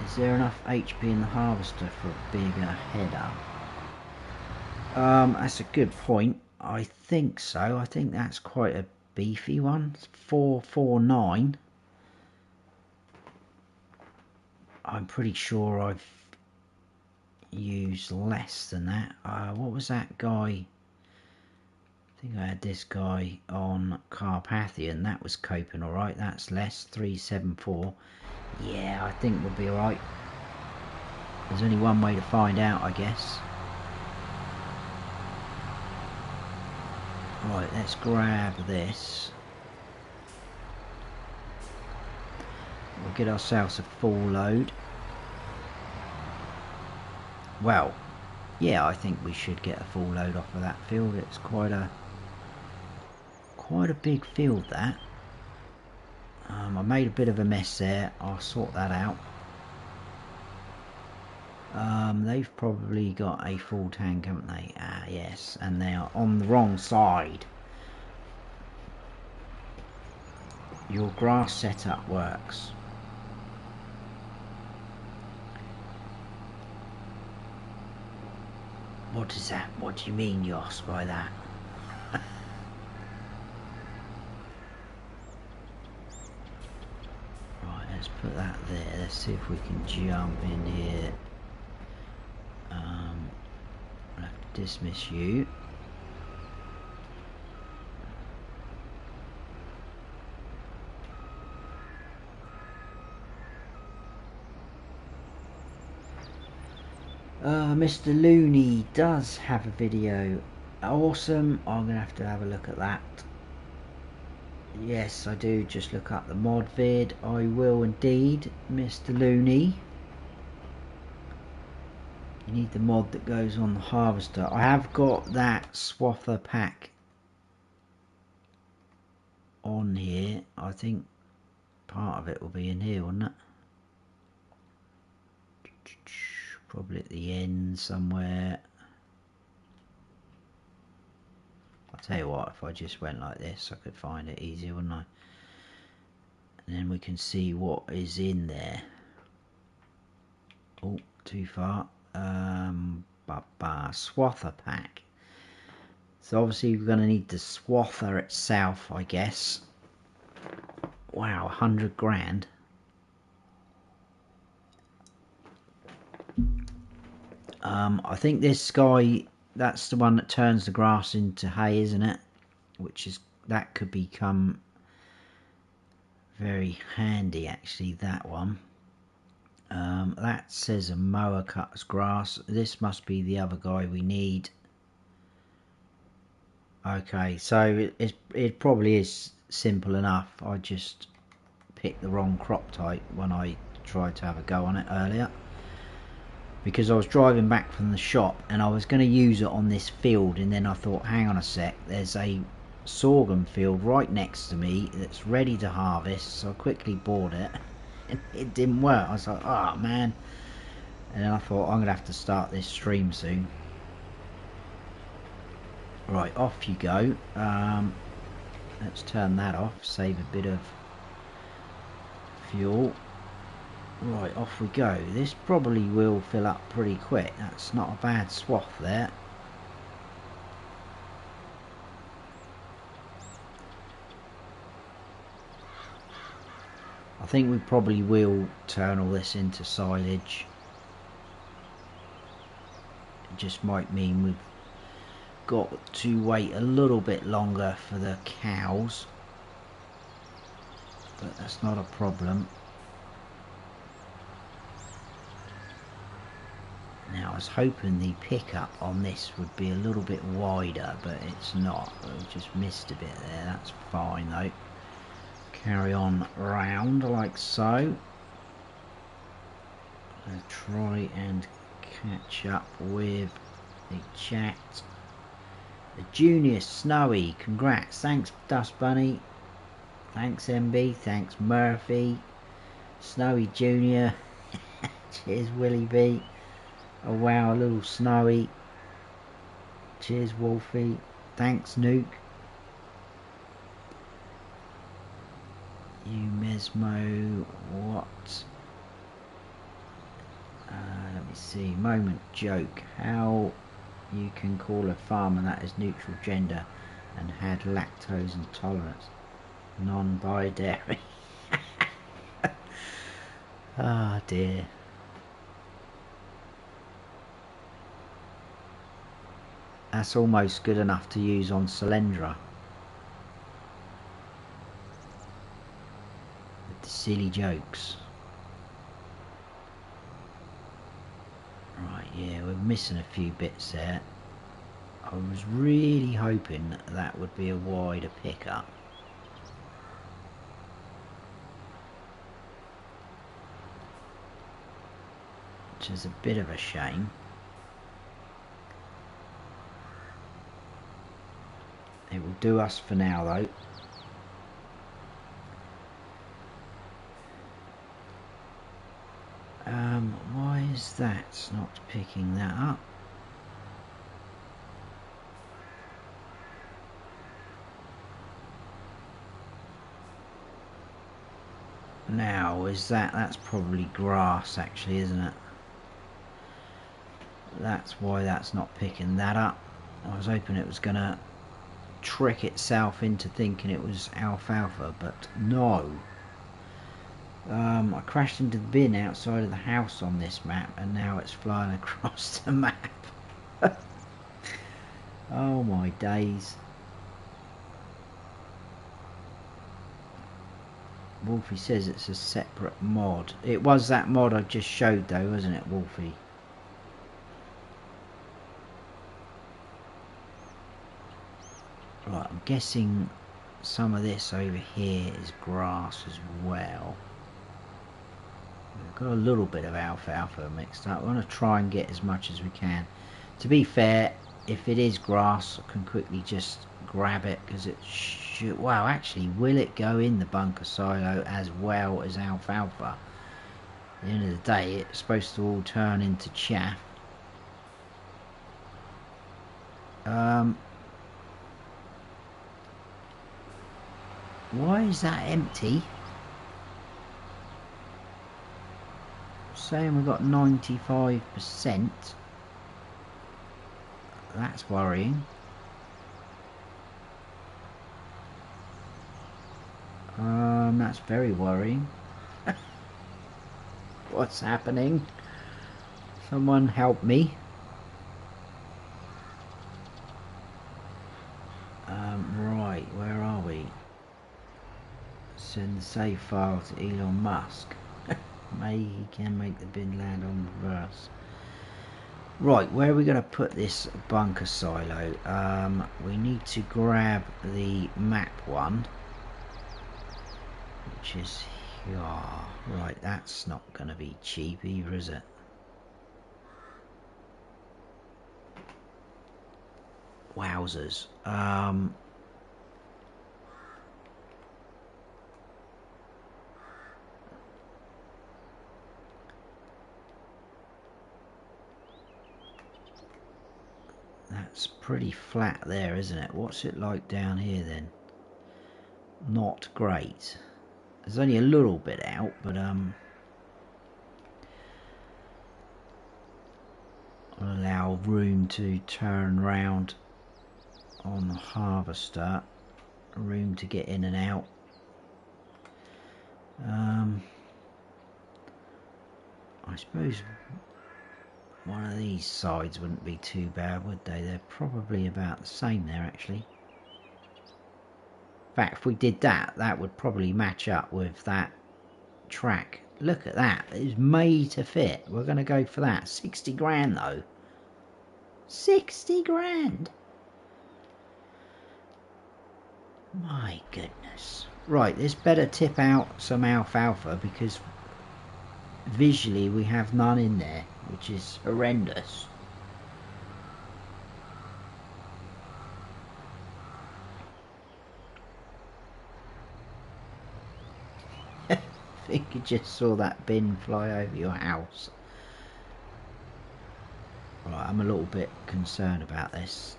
Is there enough HP in the harvester for a bigger header? That's a good point. I think so. I think that's quite a beefy one. It's 449. I'm pretty sure I've used less than that. What was that guy? I think I had this guy on Carpathian. That was coping alright. That's less. 374. Yeah, I think we'll be alright. There's only one way to find out, I guess. Right, let's grab this. We'll get ourselves a full load. Well, yeah, I think we should get a full load off of that field. It's quite a big field, that. I made a bit of a mess there. I'll sort that out. They've probably got a full tank, haven't they? Ah, yes, and they are on the wrong side. Your grass setup works. What is that? What do you mean, Yoss, by that? Right, let's put that there. Let's see if we can jump in here. I'll have to dismiss you. Mr. Looney does have a video. Awesome. I'm going to have a look at that. Yes, I do. Just look up the mod vid. I will indeed, Mr. Looney. You need the mod that goes on the harvester. I have got that swather pack on here. I think part of it will be in here, wouldn't it? Probably at the end somewhere. I'll tell you what, if I just went like this, I could find it easier, wouldn't I? And then we can see what is in there. Oh, too far. Swather pack. So obviously we're going to need the swather itself, I guess. Wow, 100 grand. I think this guy, that's the one that turns the grass into hay, isn't it? That could become very handy, actually, that one. That says a mower cuts grass. This must be the other guy we need. Okay, so it probably is simple enough. I just picked the wrong crop type when I tried to have a go on it earlier, because I was driving back from the shop and I was going to use it on this field, and then I thought, hang on a sec, there's a sorghum field right next to me that's ready to harvest, so I quickly bought it and it didn't work. I was like, oh man. And then I thought, I'm going to have to start this stream soon. Right, off you go. Let's turn that off, save a bit of fuel. Right, off we go. This probably will fill up pretty quick. That's not a bad swath there. I think we probably will turn all this into silage. It just might mean we've got to wait a little bit longer for the cows, but that's not a problem. Now I was hoping the pickup on this would be a little bit wider, but it's not. We just missed a bit there. That's fine though. Carry on round like so. I'll try and catch up with the chat. The Junior Snowy, congrats. Thanks Dust Bunny. Thanks MB. Thanks Murphy. Snowy Junior. Cheers Willie B. Oh wow, a little Snowy. Cheers Wolfie. Thanks Nuke. You Mesmo. What? Let me see. Moment joke. How you can call a farmer that is neutral gender and had lactose intolerance? Non-binary. Ah dear. That's almost good enough to use on Cylindra. With the silly jokes. Right, yeah, we're missing a few bits there. I was really hoping that would be a wider pickup. Which is a bit of a shame. It will do us for now though. Why is that not picking that up? Now, is that's probably grass actually, isn't it? That's why that's not picking that up. I was hoping it was gonna trick itself into thinking it was alfalfa, but no. I crashed into the bin outside of the house on this map, and now it's flying across the map. Oh my days. Wolfie says it's a separate mod. It was that mod I just showed though, wasn't it, Wolfie? Right, I'm guessing some of this over here is grass as well. We've got a little bit of alfalfa mixed up. I want to try and get as much as we can. To be fair, if it is grass, I can quickly just grab it because it Wow, actually, will it go in the bunker silo as well as alfalfa? At the end of the day, it's supposed to all turn into chaff. Why is that empty? Saying we've got 95%. That's worrying. That's very worrying. What's happening? Someone help me. Right, where are we? Send the save file to Elon Musk. Maybe he can make the bin land on reverse. Right, where are we going to put this bunker silo? We need to grab the map one, which is here. Right, that's not going to be cheap either, is it? Wowzers. That's pretty flat there, isn't it? What's it like down here then? Not great. There's only a little bit out, but I'll allow room to turn round on the harvester, room to get in and out. I suppose one of these sides wouldn't be too bad, would they? They're probably about the same there, actually. In fact, if we did that, that would probably match up with that TRAC. Look at that. It's made to fit. We're going to go for that. 60 grand, though. 60 grand. My goodness. Right, this better tip out some alfalfa, because visually we have none in there, which is horrendous. I think you just saw that bin fly over your house. Right, I'm a little bit concerned about this.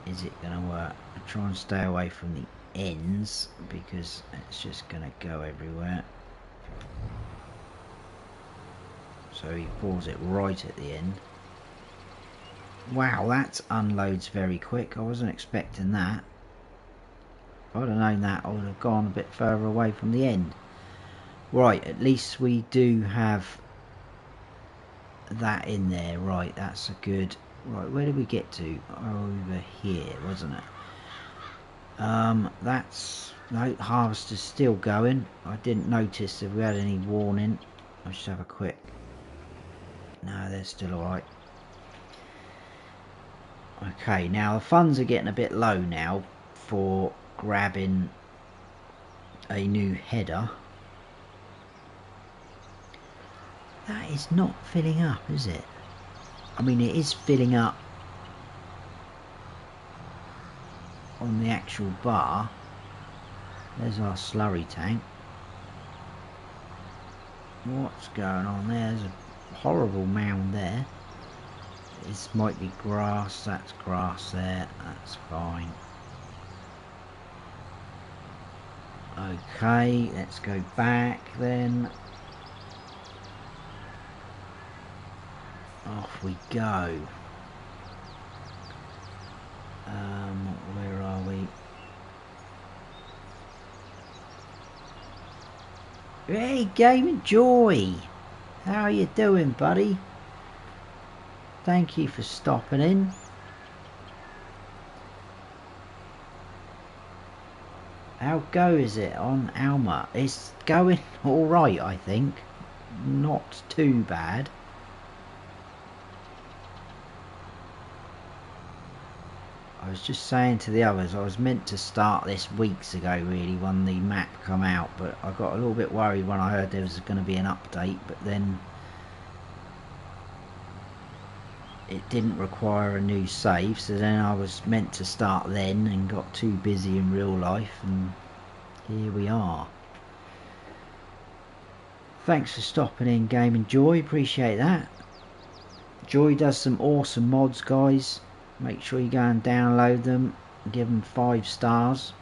Is it going to work? I try and stay away from the ends because it's just going to go everywhere. So he pulls it right at the end. Wow, that unloads very quick. I wasn't expecting that. If I'd have known that, I would have gone a bit further away from the end. Right, at least we do have that in there. Right, that's a good... Right, where did we get to? Over here, wasn't it? That's... No, harvester's still going. I didn't notice if we had any warning. I'll just have a quick... No, they're still alright. Okay, now the funds are getting a bit low now for grabbing a new header. That is not filling up, is it? I mean, it is filling up on the actual bar. There's our slurry tank. What's going on there? There's a horrible mound there. This might be grass. That's grass there. That's fine. Okay, let's go back then. Off we go. Where are we? Hey, Game Joy! How are you doing, buddy? Thank you for stopping in. How goes it on Alma? It's going alright, I think. Not too bad. I was just saying to the others, I was meant to start this weeks ago really when the map come out, but I got a little bit worried when I heard there was going to be an update, but then it didn't require a new save, so then I was meant to start then and got too busy in real life, and here we are. Thanks for stopping in, Game and Joy, appreciate that. Joy does some awesome mods, guys. Make sure you go and download them and give them 5 stars.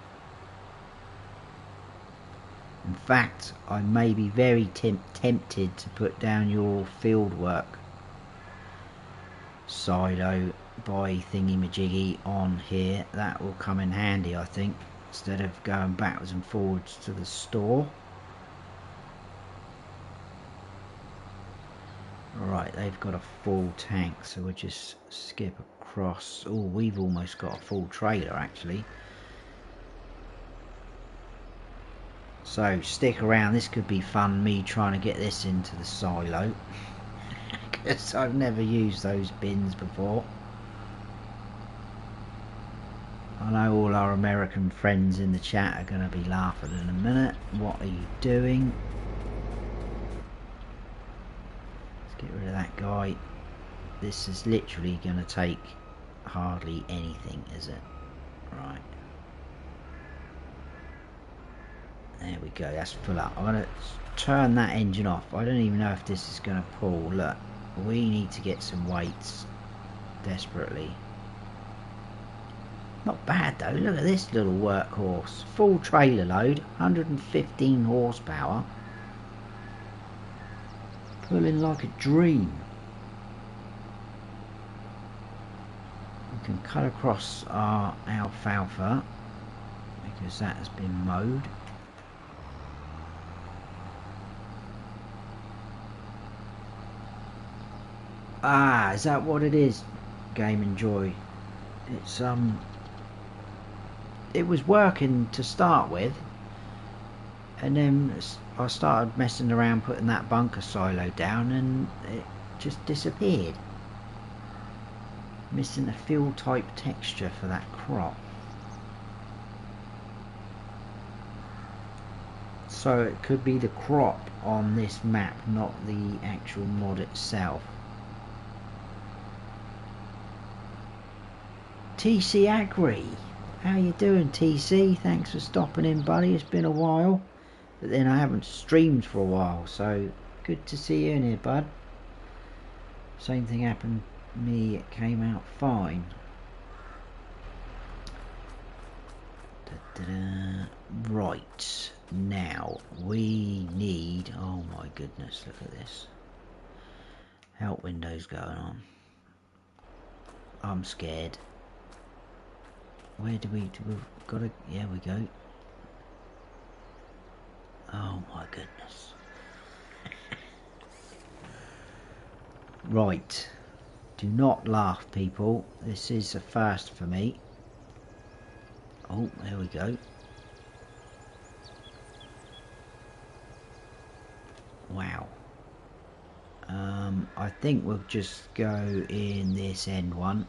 In fact, I may be very tempted to put down your fieldwork silo by thingy-majiggy on here. That will come in handy, I think, instead of going backwards and forwards to the store. Right, they've got a full tank, so we'll just skip across. Oh, we've almost got a full trailer actually. So stick around, this could be fun, me trying to get this into the silo. Because I've never used those bins before. I know all our American friends in the chat are going to be laughing in a minute. What are you doing? Let's get rid of that guy. This is literally going to take hardly anything, is it? Right. There we go, that's full up. I'm going to turn that engine off. I don't even know if this is going to pull. Look, we need to get some weights desperately. Not bad though, look at this little workhorse. Full trailer load, 115 horsepower. Pulling like a dream. We can cut across our alfalfa because that has been mowed. Ah, is that what it is? Game and Joy. It's it was working to start with, and then I started messing around putting that bunker silo down and it just disappeared. Missing a fill type texture for that crop. So it could be the crop on this map, not the actual mod itself. TC Agri, how you doing, TC? Thanks for stopping in, buddy. It's been a while, but then I haven't streamed for a while, so good to see you in here, bud. Same thing happened to me, it came out fine. Right, now we need, oh my goodness, look at this. Help windows going on. I'm scared. Where do we've got to, yeah, we go. Oh my goodness. Right, do not laugh, people. This is a first for me. Oh, there we go. Wow. I think we'll just go in this end one.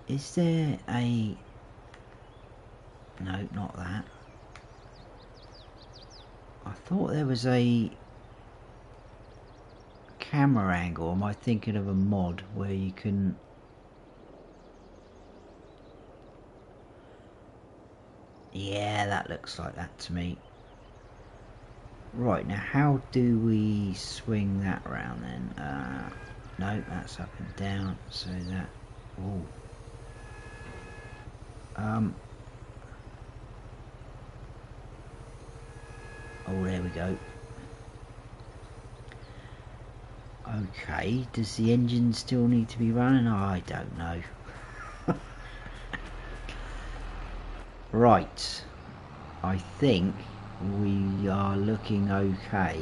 Is there a... No, not that. I thought there was a camera angle. Am I thinking of a mod where you can... Yeah, that looks like that to me. Right, now how do we swing that round then? No, that's up and down, so that... Ooh. Oh, there we go. Okay, does the engine still need to be running? I don't know. Right, I think we are looking okay.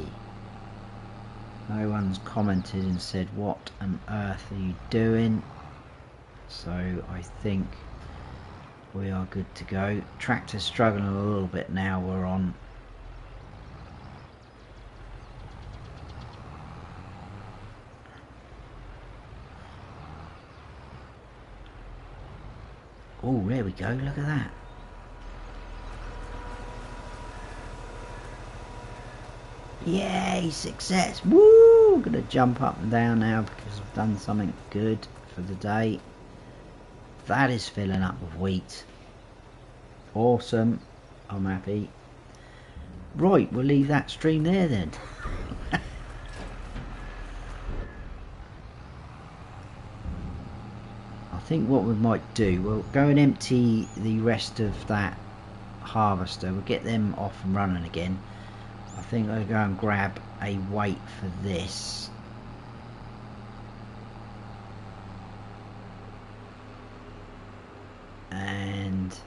No one's commented and said what on earth are you doing, so I think we are good to go. Tractor's struggling a little bit now. We're on oh, there we go, look at that. Yay, success! Woo! I'm gonna jump up and down now because I've done something good for the day. That is filling up with wheat. Awesome. I'm happy. Right, we'll leave that stream there then. I think what we might do, we'll go and empty the rest of that harvester. We'll get them off and running again. I think I'll go and grab a weight for this. And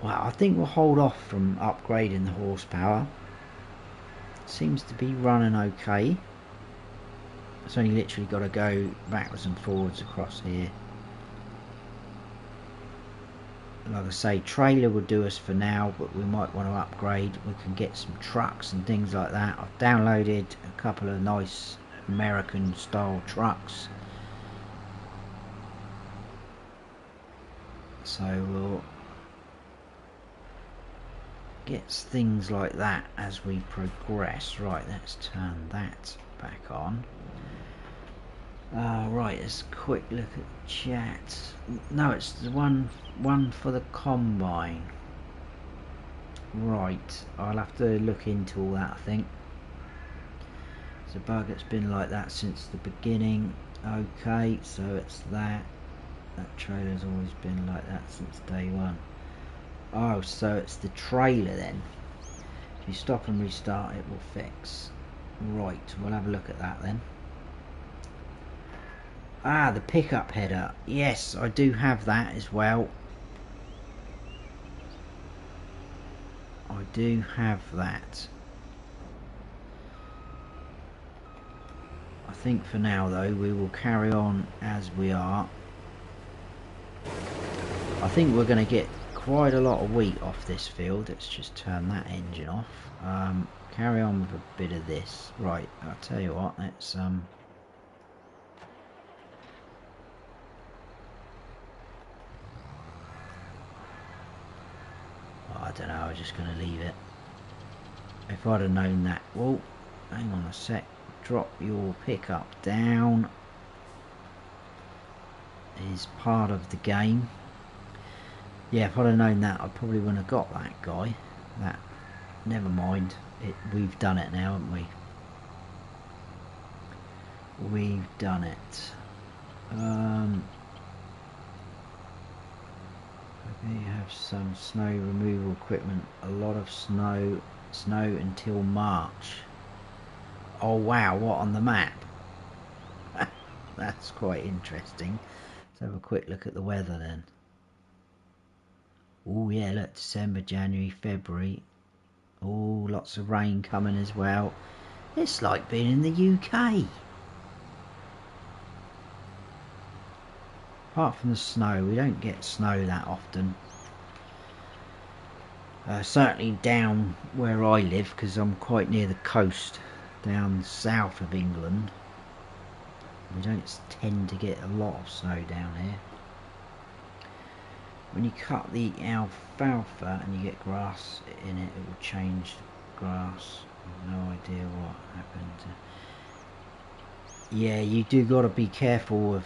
well, I think we'll hold off from upgrading the horsepower. It seems to be running okay. It's only literally got to go backwards and forwards across here. Like I say, trailer will do us for now, but we might want to upgrade. We can get some trucks and things like that. I've downloaded a couple of nice American style trucks, so we'll get things like that as we progress. Right, let's turn that back on. Right, let's quick look at the chat. No, it's the one for the combine. Right, I'll have to look into all that, I think. It's a bug that's been like that since the beginning. Okay, so it's that. That trailer's always been like that since day one. Oh, so it's the trailer then. If you stop and restart, it will fix. Right, we'll have a look at that then. Ah, the pickup header. Yes, I do have that as well. I do have that. I think for now though, we will carry on as we are. I think we're going to get quite a lot of wheat off this field. Let's just turn that engine off. Carry on with a bit of this. Right, I'll tell you what, let's I don't know, I'm just going to leave it. If I'd have known that. Whoa, hang on a sec. Drop your pickup down. Is part of the game. Yeah, if I'd have known that, I probably wouldn't have got that guy. That, never mind. We've done it now, haven't we? We've done it. You have some snow removal equipment. A lot of snow until March. Oh wow, what on the map? That's quite interesting. Let's have a quick look at the weather then. Oh yeah, look, December, January, February. Oh, lots of rain coming as well. It's like being in the UK. Apart from the snow, we don't get snow that often. Certainly down where I live, because I'm quite near the coast, down south of England. We don't tend to get a lot of snow down here. When you cut the alfalfa and you get grass in it, it will change the grass. I have no idea what happened. Yeah, you do got to be careful with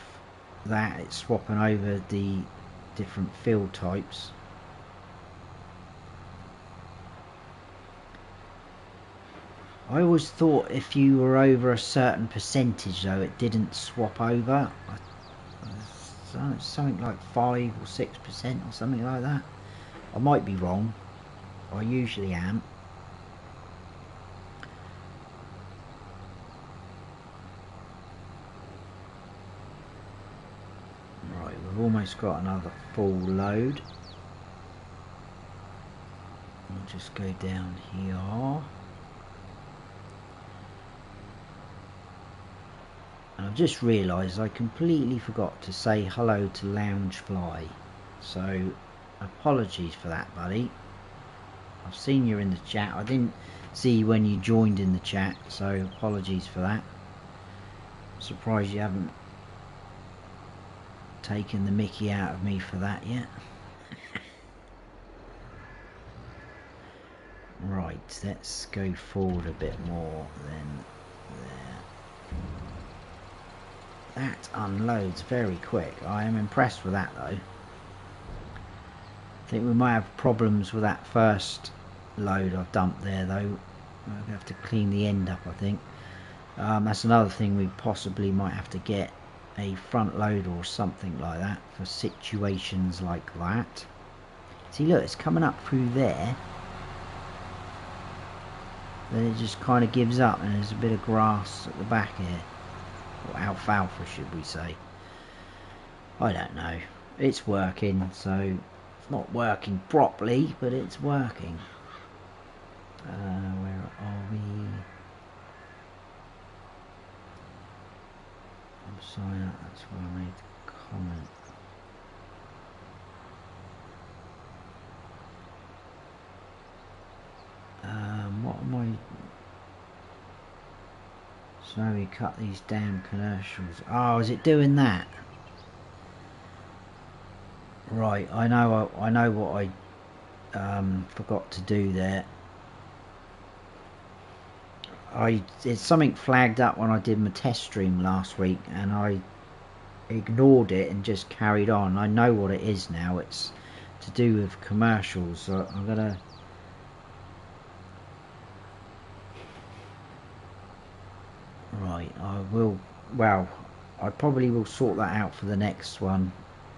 that. It's swapping over the different field types. I always thought if you were over a certain percentage though, it didn't swap over. Something like 5 or 6% or something like that. I might be wrong. I usually am. Right, we've almost got another full load. We'll just go down here. And I've just realised I completely forgot to say hello to Loungefly. So, apologies for that, buddy. I've seen you in the chat. I didn't see you when you joined in the chat, so apologies for that. I'm surprised you haven't taken the mickey out of me for that yet. Right, Right, let's go forward a bit more than there. That unloads very quick. I am impressed with that though. I think we might have problems with that first load I've dumped there though. I'm going to have to clean the end up, I think. That's another thing we possibly might have to get a front load or something like that for situations like that. See, look, it's coming up through there. Then it just kind of gives up and there's a bit of grass at the back here. Or alfalfa, should we say. I don't know. It's working, so it's not working properly, but it's working. Where are we? I'm sorry, that's where I made the comment. What am I? So we cut these damn commercials. Oh, is it doing that? Right, I know what I forgot to do there. It's something flagged up when I did my test stream last week, and I ignored it and just carried on. I know what it is now. It's to do with commercials. So I'm gonna. Right, I will. Well, I probably will sort that out for the next one.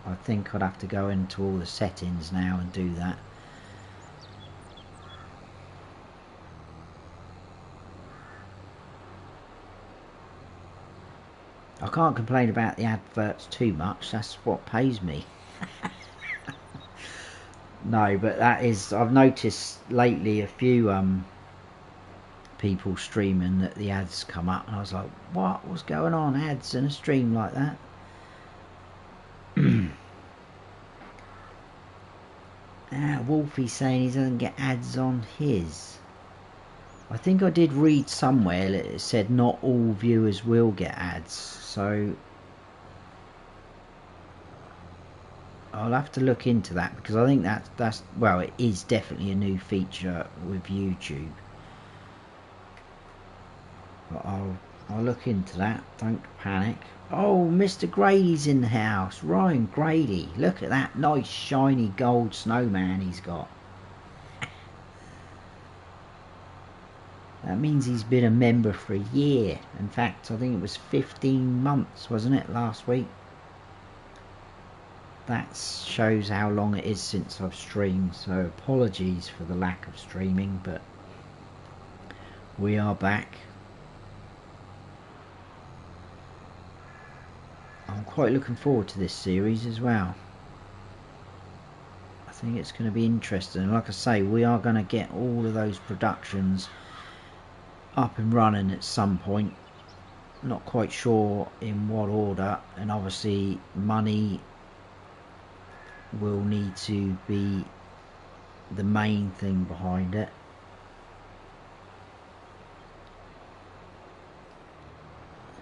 I think I'd have to go into all the settings now and do that. I can't complain about the adverts too much. That's what pays me. No, but that is. I've noticed lately a few people streaming that the ads come up, and I was like, "What? What's going on? Ads in a stream like that?" Wolfie's saying he doesn't get ads on his. I think I did read somewhere that it said not all viewers will get ads, so I'll have to look into that, because I think that's well, it is definitely a new feature with YouTube. But I'll look into that. Don't panic. Oh, Mr. Grady's in the house. Ryan Grady. Look at that nice shiny gold snowman he's got. That means he's been a member for a year. In fact, I think it was 15 months, wasn't it, last week? That shows how long it is since I've streamed, so apologies for the lack of streaming, but we are back. I'm quite looking forward to this series as well. I think it's going to be interesting. Like I say, we are going to get all of those productions up and running at some point. Not quite sure in what order, and obviously money will need to be the main thing behind it.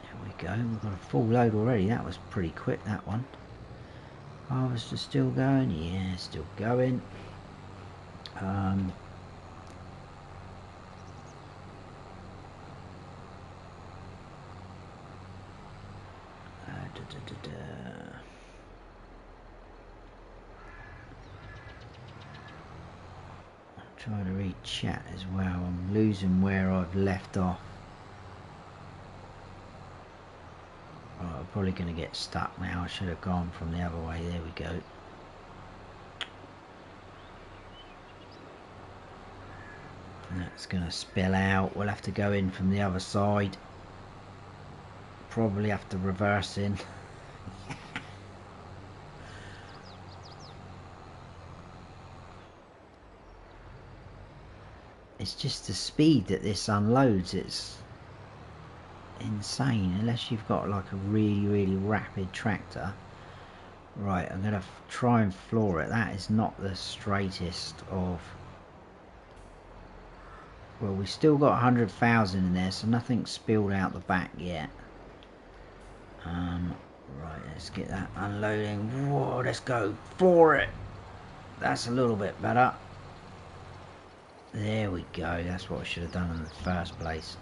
There we go, we've got a full load already. That was pretty quick, that one. Harvester still going? Yeah, still going. Try to read chat as well. I'm losing where I've left off. Right, I'm probably going to get stuck now. I should have gone from the other way. There we go. That's going to spill out. We'll have to go in from the other side. Probably have to reverse in. It's just the speed that this unloads, it's insane, unless you've got like a really rapid tractor. Right, I'm going to try and floor it. That is not the straightest of... Well, we've still got 100,000 in there, so nothing's spilled out the back yet. Right, let's get that unloading. Whoa, let's go. Floor it. That's a little bit better. There we go, that's what I should have done in the first place.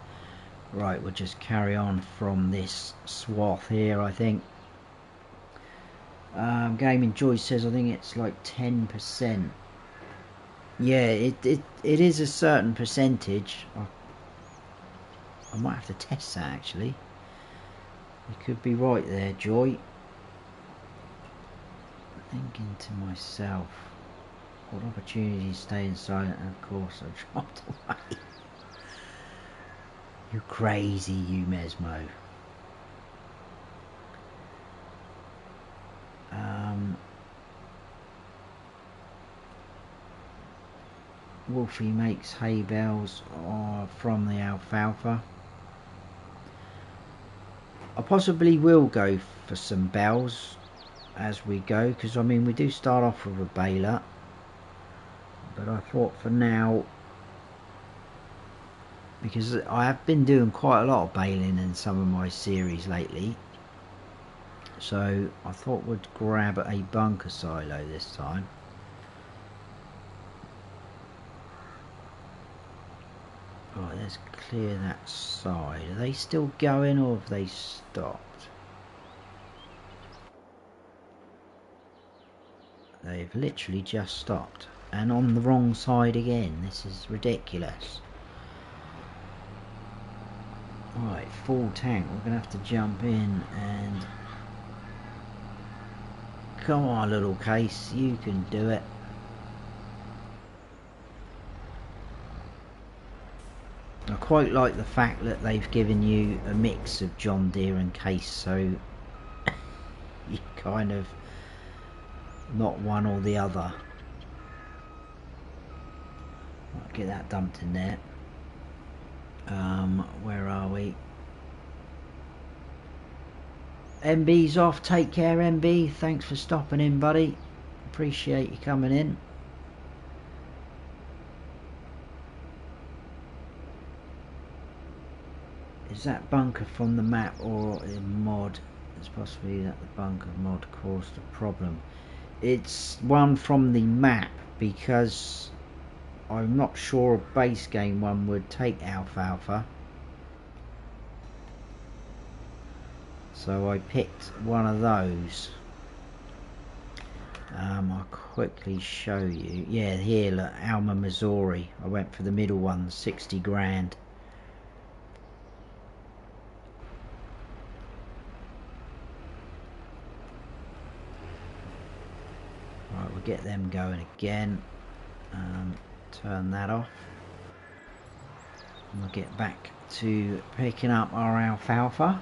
Right, we'll just carry on from this swath here, I think. Gaming Joy says I think it's like 10%. Yeah, it is a certain percentage. I might have to test that actually. You could be right there, Joy. Thinking to myself, what opportunities staying silent, and of course I dropped away. You crazy, you Mesmo. Wolfie makes hay bales from the alfalfa. I possibly will go for some bells as we go, because I mean we do start off with a baler, but I thought for now, because I have been doing quite a lot of baling in some of my series lately, so I thought we'd grab a bunker silo this time. Right, let's clear that side. Are they still going or have they stopped? They've literally just stopped. And on the wrong side again. This is ridiculous. Right, full tank. We're going to have to jump in and... Come on, little case. You can do it. I quite like the fact that they've given you a mix of John Deere and Case, so you kind of not one or the other. I'll get that dumped in there. Where are we? MB's off. Take care, MB. Thanks for stopping in, buddy. Appreciate you coming in. Is that bunker from the map or in mod? It's possibly that the bunker mod caused the problem. It's one from the map, because I'm not sure a base game one would take alfalfa. So I picked one of those. I'll quickly show you. Yeah, here, look, Alma, Missouri. I went for the middle one, 60 grand. Right, we'll get them going again. Turn that off. And we'll get back to picking up our alfalfa.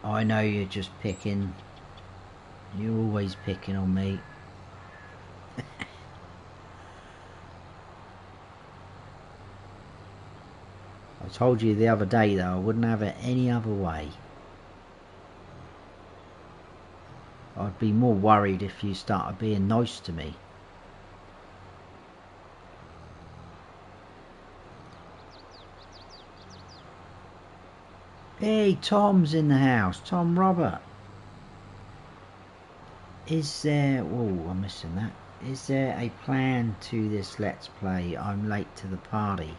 I know you're just picking. You're always picking on me. I told you the other day though, I wouldn't have it any other way. I'd be more worried if you started being nice to me. Hey, Tom's in the house. Tom Robert. Is there... Oh, I'm missing that. Is there a plan to this Let's Play? I'm late to the party.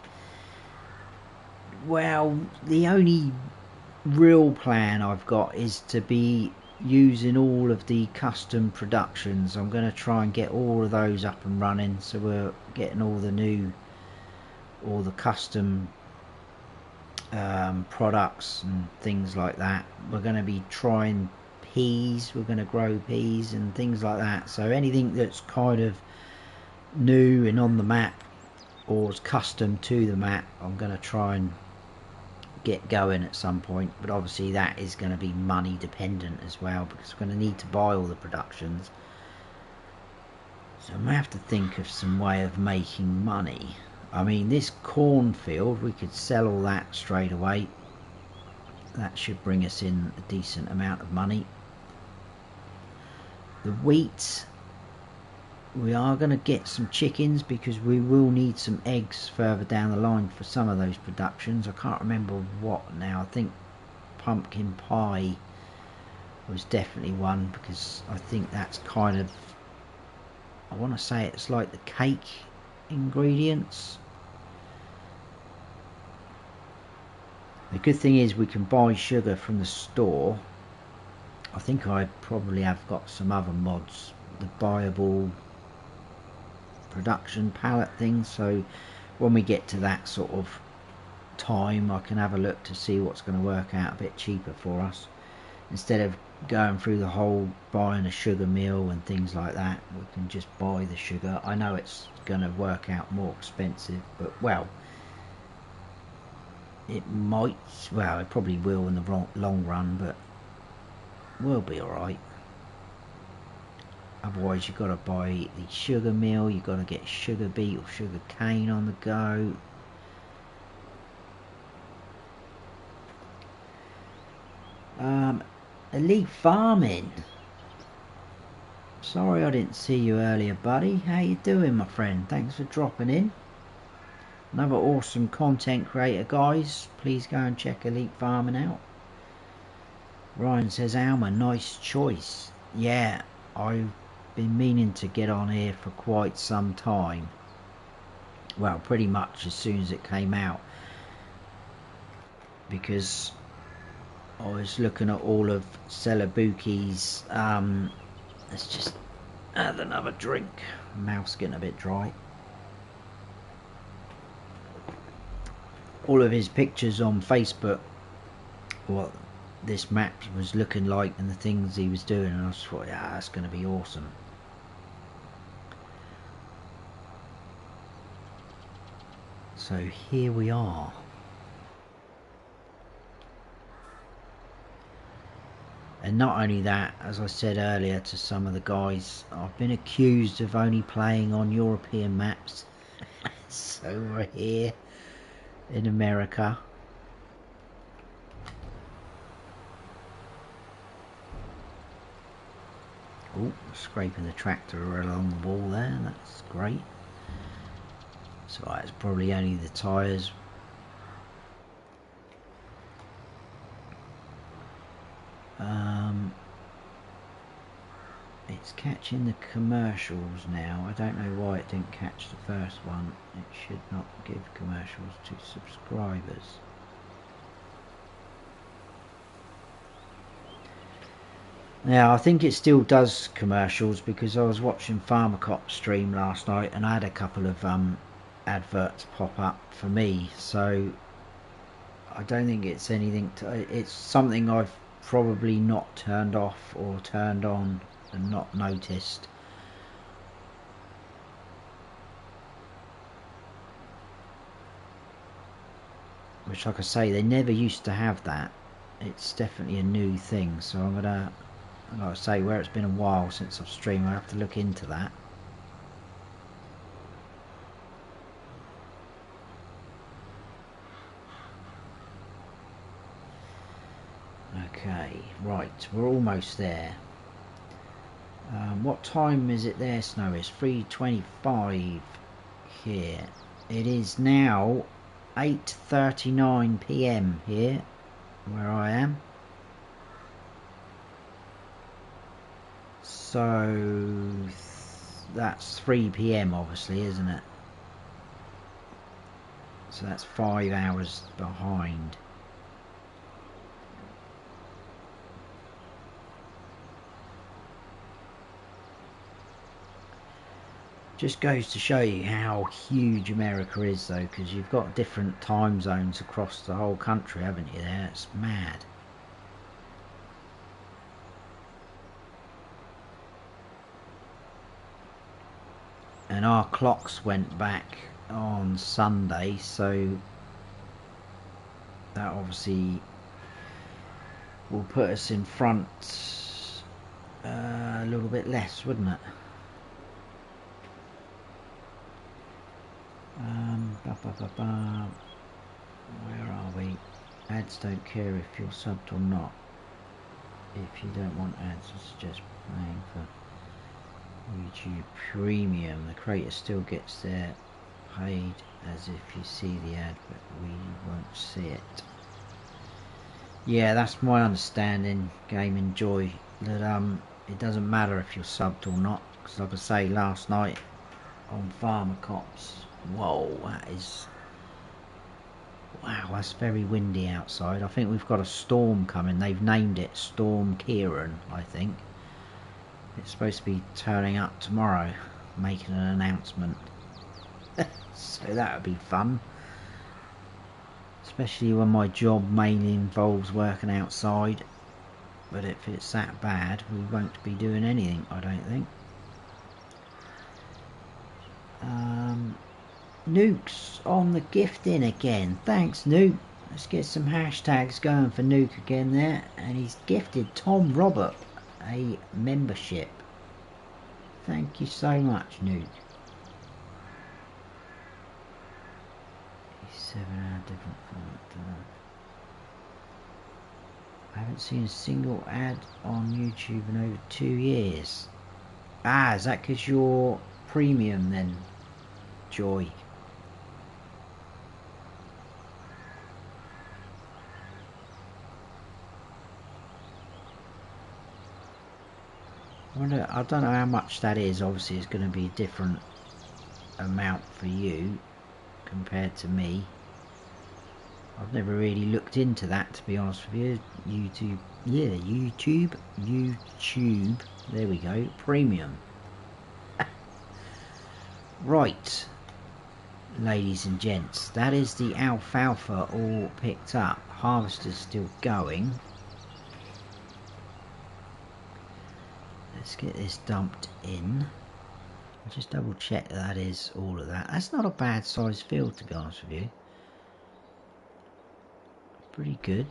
Well, the only real plan I've got is to be using all of the custom productions. I'm going to try and get all of those up and running, so we're getting all the custom products and things like that. We're going to be trying peas, we're going to grow peas and things like that, so anything that's kind of new and on the map or is custom to the map, I'm going to try and get going at some point. But obviously that is going to be money dependent as well, because we're going to need to buy all the productions, so I'm going to have to think of some way of making money. I mean, this cornfield, we could sell all that straight away. That should bring us in a decent amount of money. The wheat, we are going to get some chickens, because we will need some eggs further down the line for some of those productions. I can't remember what now. I think pumpkin pie was definitely one, because I think that's kind of, I want to say it's like the cake ingredients. The good thing is we can buy sugar from the store. I think I probably have got some other mods, the buyable production pallet thing, so when we get to that sort of time I can have a look to see what's going to work out a bit cheaper for us, instead of going through the whole buying a sugar mill and things like that. We can just buy the sugar. I know it's going to work out more expensive, but well, it might, well, it probably will in the long run, but we'll be alright. Otherwise you've got to buy the sugar mill, you've got to get sugar beet or sugar cane on the go. Elite Farming, sorry I didn't see you earlier, buddy. How you doing, my friend? Thanks for dropping in. Another awesome content creator, guys. Please go and check Elite Farming out. Ryan says, Alma, nice choice. Yeah, I've been meaning to get on here for quite some time. Well, pretty much as soon as it came out, because I was looking at all of celobuki's. Let's just add another drink. Mouth's getting a bit dry. All of his pictures on Facebook, what this map was looking like and the things he was doing, and I just thought, yeah, that's going to be awesome. So here we are. And not only that, as I said earlier to some of the guys, I've been accused of only playing on European maps. So we're here in America. Oh, scraping the tractor along the wall there, that's great. So it's probably only the tyres. It's catching the commercials now. I don't know why it didn't catch the first one. It should not give commercials to subscribers. Now I think it still does commercials, because I was watching Pharmacop stream last night and I had a couple of adverts pop up for me, so I don't think it's anything to, it's something I've probably not turned off or turned on and not noticed. Which, like I say, they never used to have that. It's definitely a new thing, so I'm gonna, like I say, where it's been a while since I've streamed, I have to look into that. Okay, right, we're almost there. What time is it there, Snow? It's 3:25 here. It is now 8:39 PM here where I am. So that's 3 PM obviously, isn't it? So that's 5 hours behind. Just goes to show you how huge America is, though, because you've got different time zones across the whole country, haven't you there? It's mad. And our clocks went back on Sunday, so that obviously will put us in front a little bit less, wouldn't it? Where are we? Ads don't care if you're subbed or not. If you don't want ads, I suggest paying for YouTube Premium. The creator still gets their paid as if you see the ad, but we won't see it. Yeah, that's my understanding, Gaming Joy, that it doesn't matter if you're subbed or not, because like I say, last night on Farmer Cops, whoa, that is, wow, that's very windy outside. I think we've got a storm coming. They've named it Storm Kieran, I think. It's supposed to be turning up tomorrow, making an announcement. So that would be fun. Especially when my job mainly involves working outside. But if it's that bad, we won't be doing anything, I don't think. Nuke's on the gifting again. Thanks, Nuke. Let's get some hashtags going for Nuke again there. And he's gifted Tom Robert a membership. Thank you so much, Nuke. 7-hour different format. I haven't seen a single ad on YouTube in over 2 years. Ah, is that because you're premium then, Joy? I don't know how much that is. Obviously it's going to be a different amount for you compared to me. I've never really looked into that, to be honest with you. YouTube, yeah, YouTube, there we go, premium. Right, ladies and gents, that is the alfalfa all picked up. Harvester's still going. Let's get this dumped in. I'll just double check that is all of that. That's not a bad sized field, to be honest with you. Pretty good.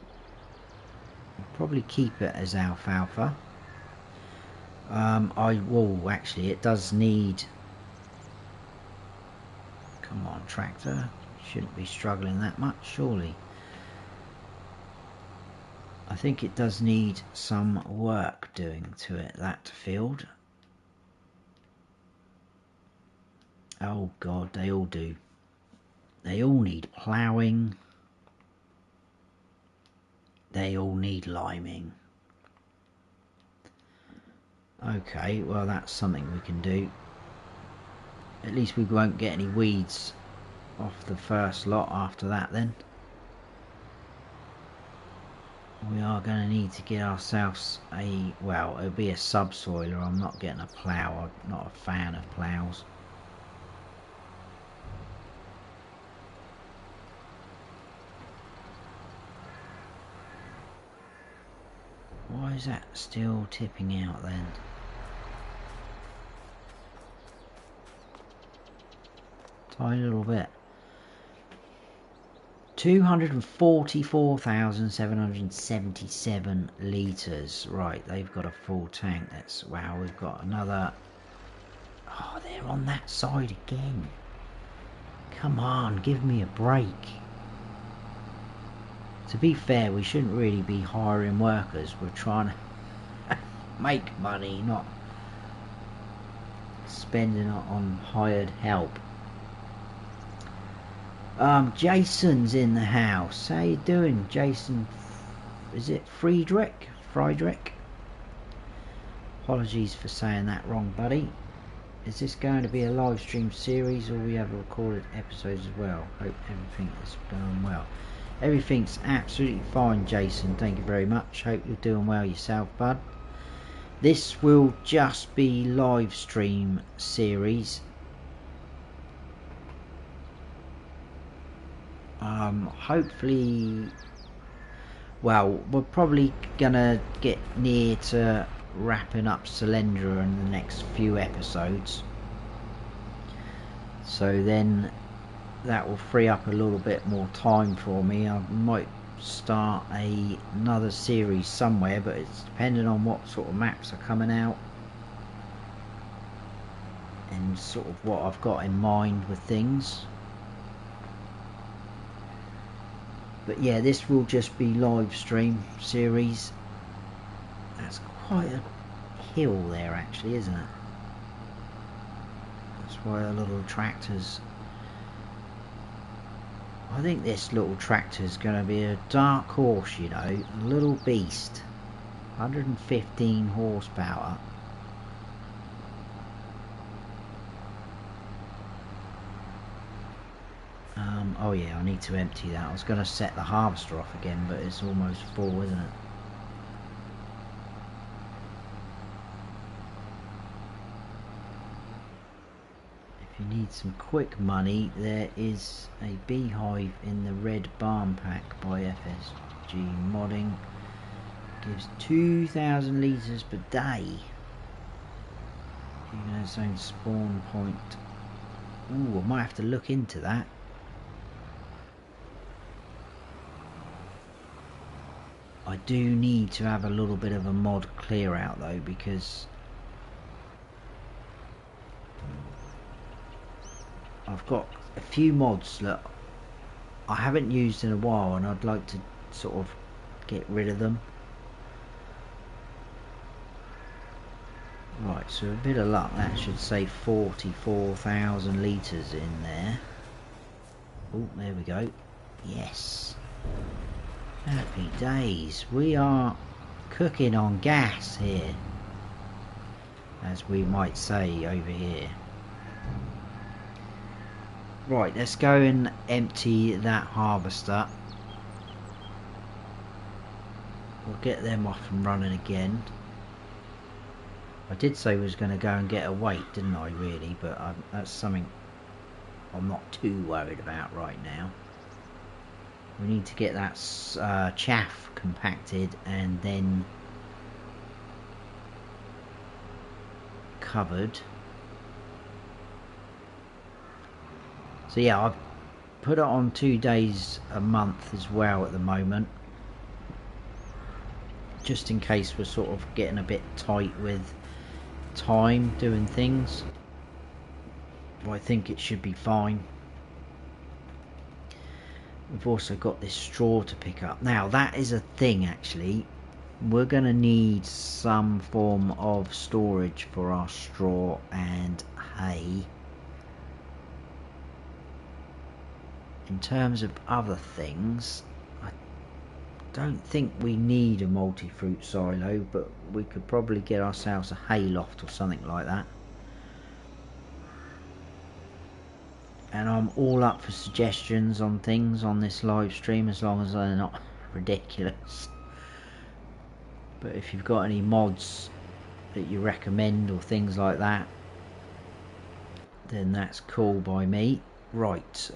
I'll probably keep it as alfalfa. I will actually, it does need, come on tractor, shouldn't be struggling that much surely. I think it does need some work doing to it, that field. Oh god, they all do. They all need ploughing. They all need liming. Okay, well that's something we can do. At least we won't get any weeds off the first lot after that then. We are going to need to get ourselves a, well, it'll be a subsoiler. I'm not getting a plough. I'm not a fan of ploughs. Why is that still tipping out then? Tiny little bit. 244,777 litres. Right, they've got a full tank. That's, wow, we've got another. Oh, they're on that side again. Come on, give me a break. To be fair, we shouldn't really be hiring workers. We're trying to make money, not spending it on hired help. Jason's in the house. How you doing, Jason? Is it Friedrich? Apologies for saying that wrong, buddy. Is this going to be a live stream series or we have recorded episodes as well? Hope everything is going well. Everything's absolutely fine, Jason. Thank you very much. Hope you're doing well yourself, bud. This will just be live stream series. Hopefully, well, we're probably gonna get near to wrapping up Solyndra in the next few episodes, so then that will free up a little bit more time for me. I might start another series somewhere, but it's depending on what sort of maps are coming out and sort of what I've got in mind with things. But yeah, this will just be live stream series. That's quite a hill there actually, isn't it? That's why a lot of tractors I think this little tractor is going to be a dark horse, you know, a little beast. 115 horsepower. Oh yeah, I need to empty that. I was going to set the harvester off again, but it's almost full, isn't it? If you need some quick money, there is a beehive in the red barn pack by FSG Modding. Gives 2,000 litres per day. Even has its own spawn point. Ooh, I might have to look into that. I do need to have a little bit of a mod clear out though, because I've got a few mods that I haven't used in a while and I'd like to sort of get rid of them. Right, so a bit of luck, that should say 44,000 litres in there. Oh, there we go. Yes. Happy days. We are cooking on gas here, as we might say over here. Right, let's go and empty that harvester. We'll get them off and running again. I did say we was going to go and get a weight, didn't I, really? But that's something I'm not too worried about right now. We need to get that chaff compacted and then covered. So yeah, I've put it on 2 days a month as well at the moment, just in case we're sort of getting a bit tight with time doing things. I think it should be fine. We've also got this straw to pick up. Now that is a thing actually. We're going to need some form of storage for our straw and hay. In terms of other things, I don't think we need a multi-fruit silo, but we could probably get ourselves a hay loft or something like that. And I'm all up for suggestions on things on this live stream, as long as they're not ridiculous. But if you've got any mods that you recommend or things like that, then that's cool by me. Right,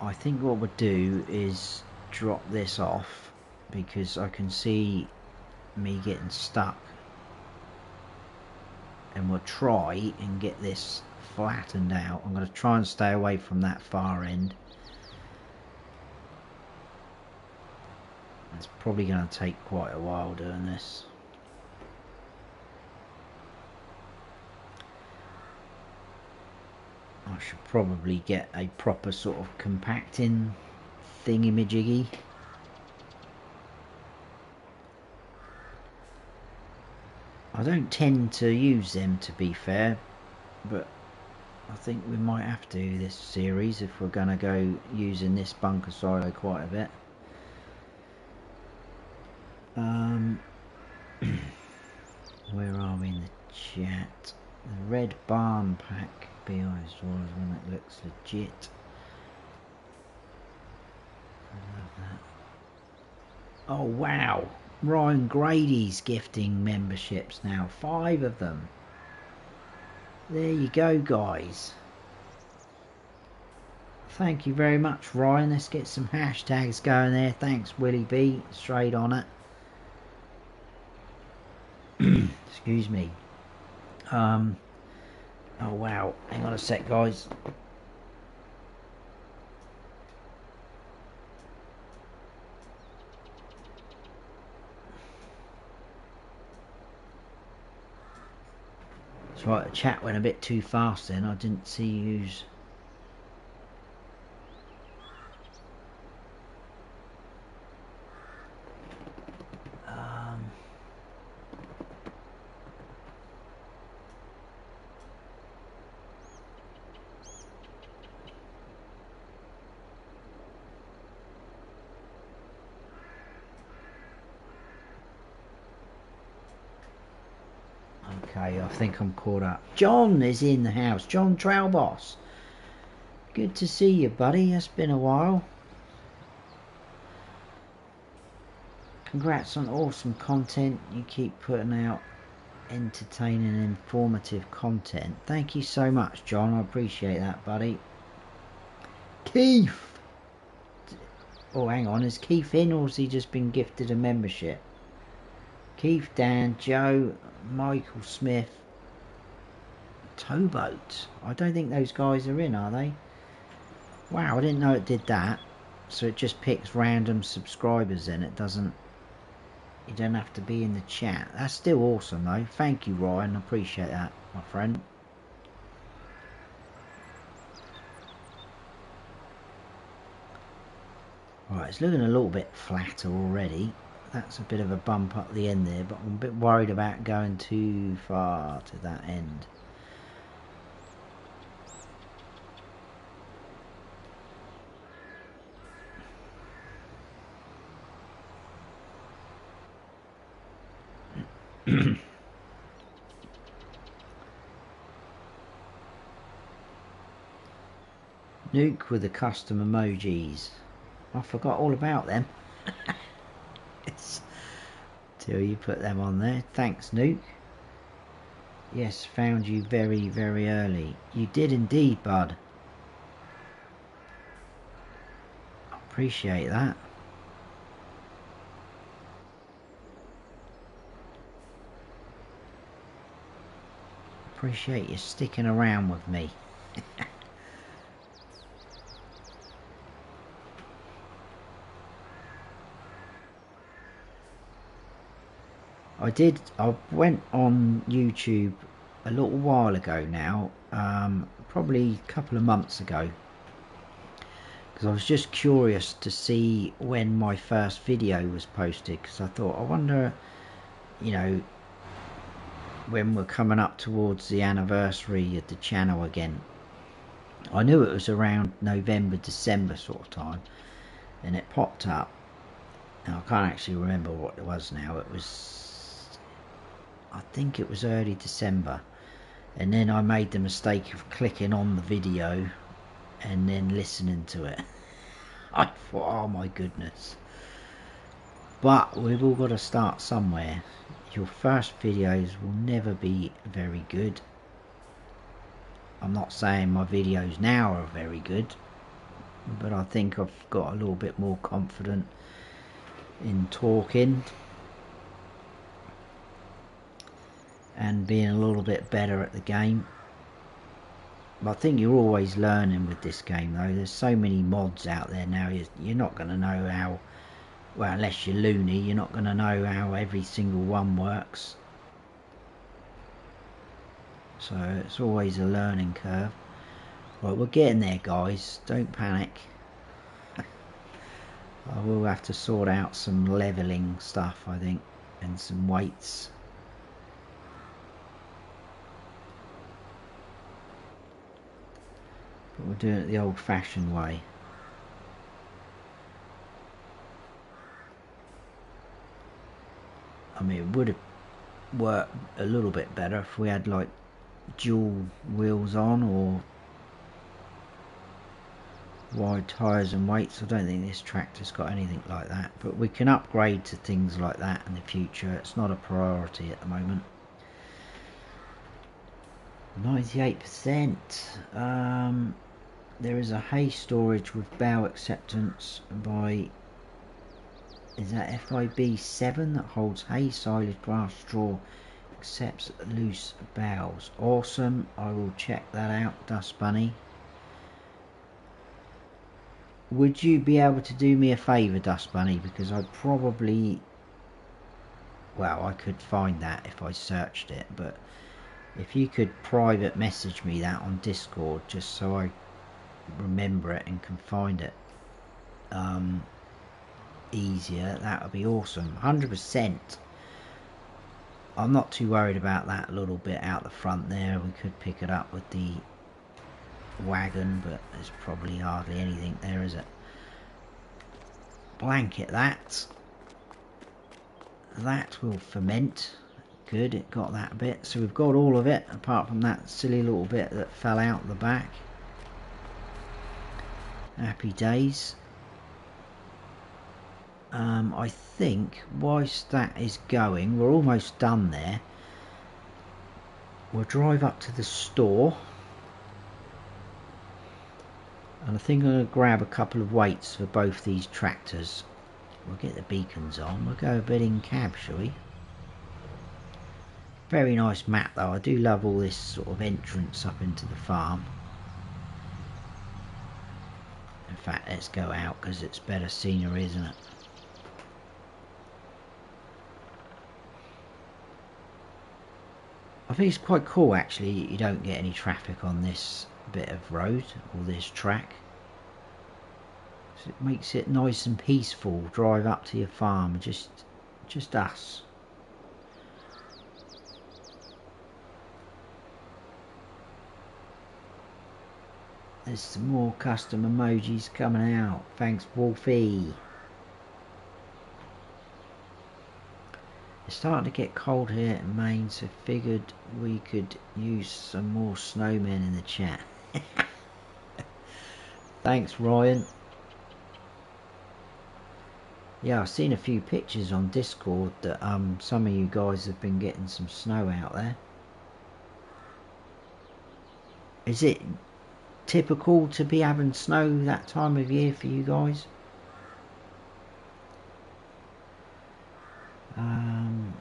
I think what we'll do is drop this off, because I can see me getting stuck, and we'll try and get this flattened out. I'm going to try and stay away from that far end. It's probably going to take quite a while doing this. I should probably get a proper sort of compacting thingy-majiggy. I don't tend to use them, to be fair, but I think we might have to do this series if we're going to go using this bunker silo quite a bit. Where are we in the chat? The red barn pack BI is one that looks legit. I love that. Oh wow, Ryan Grady's gifting memberships now, 5 of them. There you go, guys. Thank you very much, Ryan. Let's get some hashtags going there. Thanks, Willie B. Straight on it. Excuse me. Oh wow, hang on a sec, guys. That's right, the chat went a bit too fast then. I didn't see who's... Okay, I think I'm caught up. John is in the house. John Trailboss. Good to see you, buddy. It's been a while. Congrats on awesome content. You keep putting out entertaining and informative content. Thank you so much, John. I appreciate that, buddy. Keith. Oh, hang on. Is Keith in, or has he just been gifted a membership? Keith, Dan, Joe, Michael Smith, Towboat. I don't think those guys are in, are they? Wow, I didn't know it did that. So it just picks random subscribers in. It doesn't... You don't have to be in the chat. That's still awesome, though. Thank you, Ryan. I appreciate that, my friend. Right, it's looking a little bit flatter already. That's a bit of a bump up the end there, but I'm a bit worried about going too far to that end. Nuke with the custom emojis. I forgot all about them. Till you put them on there. Thanks, Nuke. Yes, found you very, very early. You did indeed, bud. Appreciate that. Appreciate you sticking around with me. I went on YouTube a little while ago now, probably a couple of months ago, because I was just curious to see when my first video was posted, because I thought, I wonder, you know, when we're coming up towards the anniversary of the channel again. I knew it was around November, December sort of time, and it popped up. Now I can't actually remember what it was now. It was, I think it was early December, and then I made the mistake of clicking on the video and then listening to it. I thought, oh my goodness. But we've all got to start somewhere. Your first videos will never be very good. I'm not saying my videos now are very good, but I think I've got a little bit more confident in talking and being a little bit better at the game. But I think you're always learning with this game, though. There's so many mods out there now, you're not going to know how, well, unless you're loony, you're not going to know how every single one works. So it's always a learning curve. Right, we're getting there, guys. Don't panic. I will have to sort out some leveling stuff, I think, and some weights. But we're doing it the old-fashioned way. I mean, it would have worked a little bit better if we had like dual wheels on or wide tyres and weights. I don't think this tractor's got anything like that, but we can upgrade to things like that in the future. It's not a priority at the moment. 98%. There is a hay storage with bow acceptance by, is that FIB7, that holds hay, silage, grass, straw, accepts loose boughs. Awesome. I will check that out, Dust Bunny. Would you be able to do me a favour, Dust Bunny? Because I probably, well, I could find that if I searched it, but if you could private message me that on Discord, just so I remember it and can find it easier, that would be awesome. 100%. I'm not too worried about that little bit out the front there. We could pick it up with the wagon, but there's probably hardly anything there, is it? Blanket that will ferment. good, it got that bit. So we've got all of it, apart from that silly little bit that fell out the back. Happy days. I think whilst that is going, we're almost done there. We'll drive up to the store. And I think I'm going to grab a couple of weights for both these tractors. We'll get the beacons on. We'll go a bit in cab, shall we? Very nice map though. I do love all this sort of entrance up into the farm. In fact, let's go out because it's better scenery, isn't it? I think it's quite cool actually. You don't get any traffic on this bit of road or this track. So it makes it nice and peaceful. Drive up to your farm, just us. There's some more custom emojis coming out. Thanks, Wolfie. It's starting to get cold here in Maine, so figured we could use some more snowmen in the chat. Thanks, Ryan. Yeah, I've seen a few pictures on Discord that some of you guys have been getting some snow out there. Is it typical to be having snow that time of year for you guys?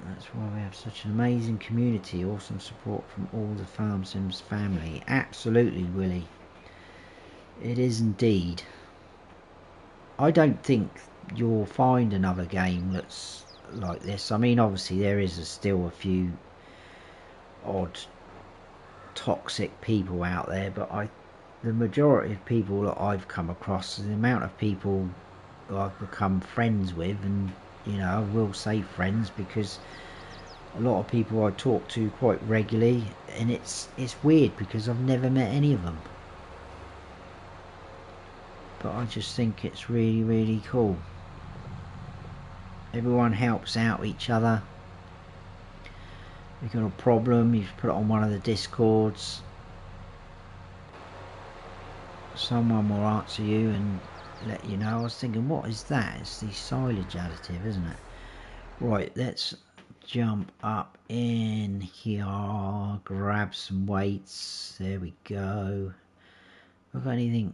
That's why we have such an amazing community. Awesome support from all the Farm Sims family. Absolutely, Willie. It is indeed. I don't think you'll find another game that's like this. I mean, obviously there is still a few odd toxic people out there, but the majority of people that I've come across, the amount of people who I've become friends with, and you know, I will say friends because a lot of people I talk to quite regularly, and it's weird because I've never met any of them. But I just think it's really, really cool. Everyone helps out each other. If you've got a problem, you put it on one of the Discords. Someone will answer you and let you know. I was thinking, what is that? It's the silage additive, isn't it? Right, let's jump up in here, grab some weights. There we go. Have I got anything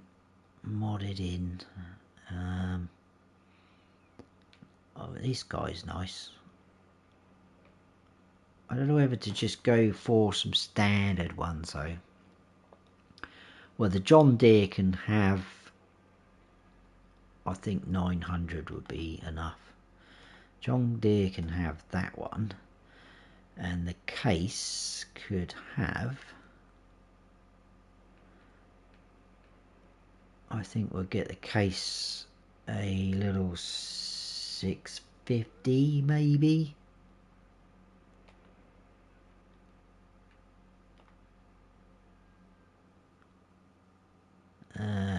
modded in? Oh, this guy's nice. I don't know whether to just go for some standard ones though. Well, the John Deere can have, I think 900 would be enough. John Deere can have that one, and the case could have, I think we'll get the case a little 650 maybe.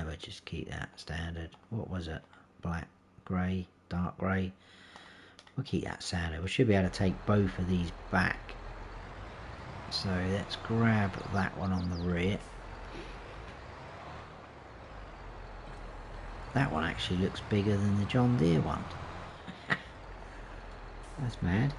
We'll just keep that standard. What was it? Black, grey, dark grey. We'll keep that standard. We should be able to take both of these back. So let's grab that one on the rear. That one actually looks bigger than the John Deere one. That's mad.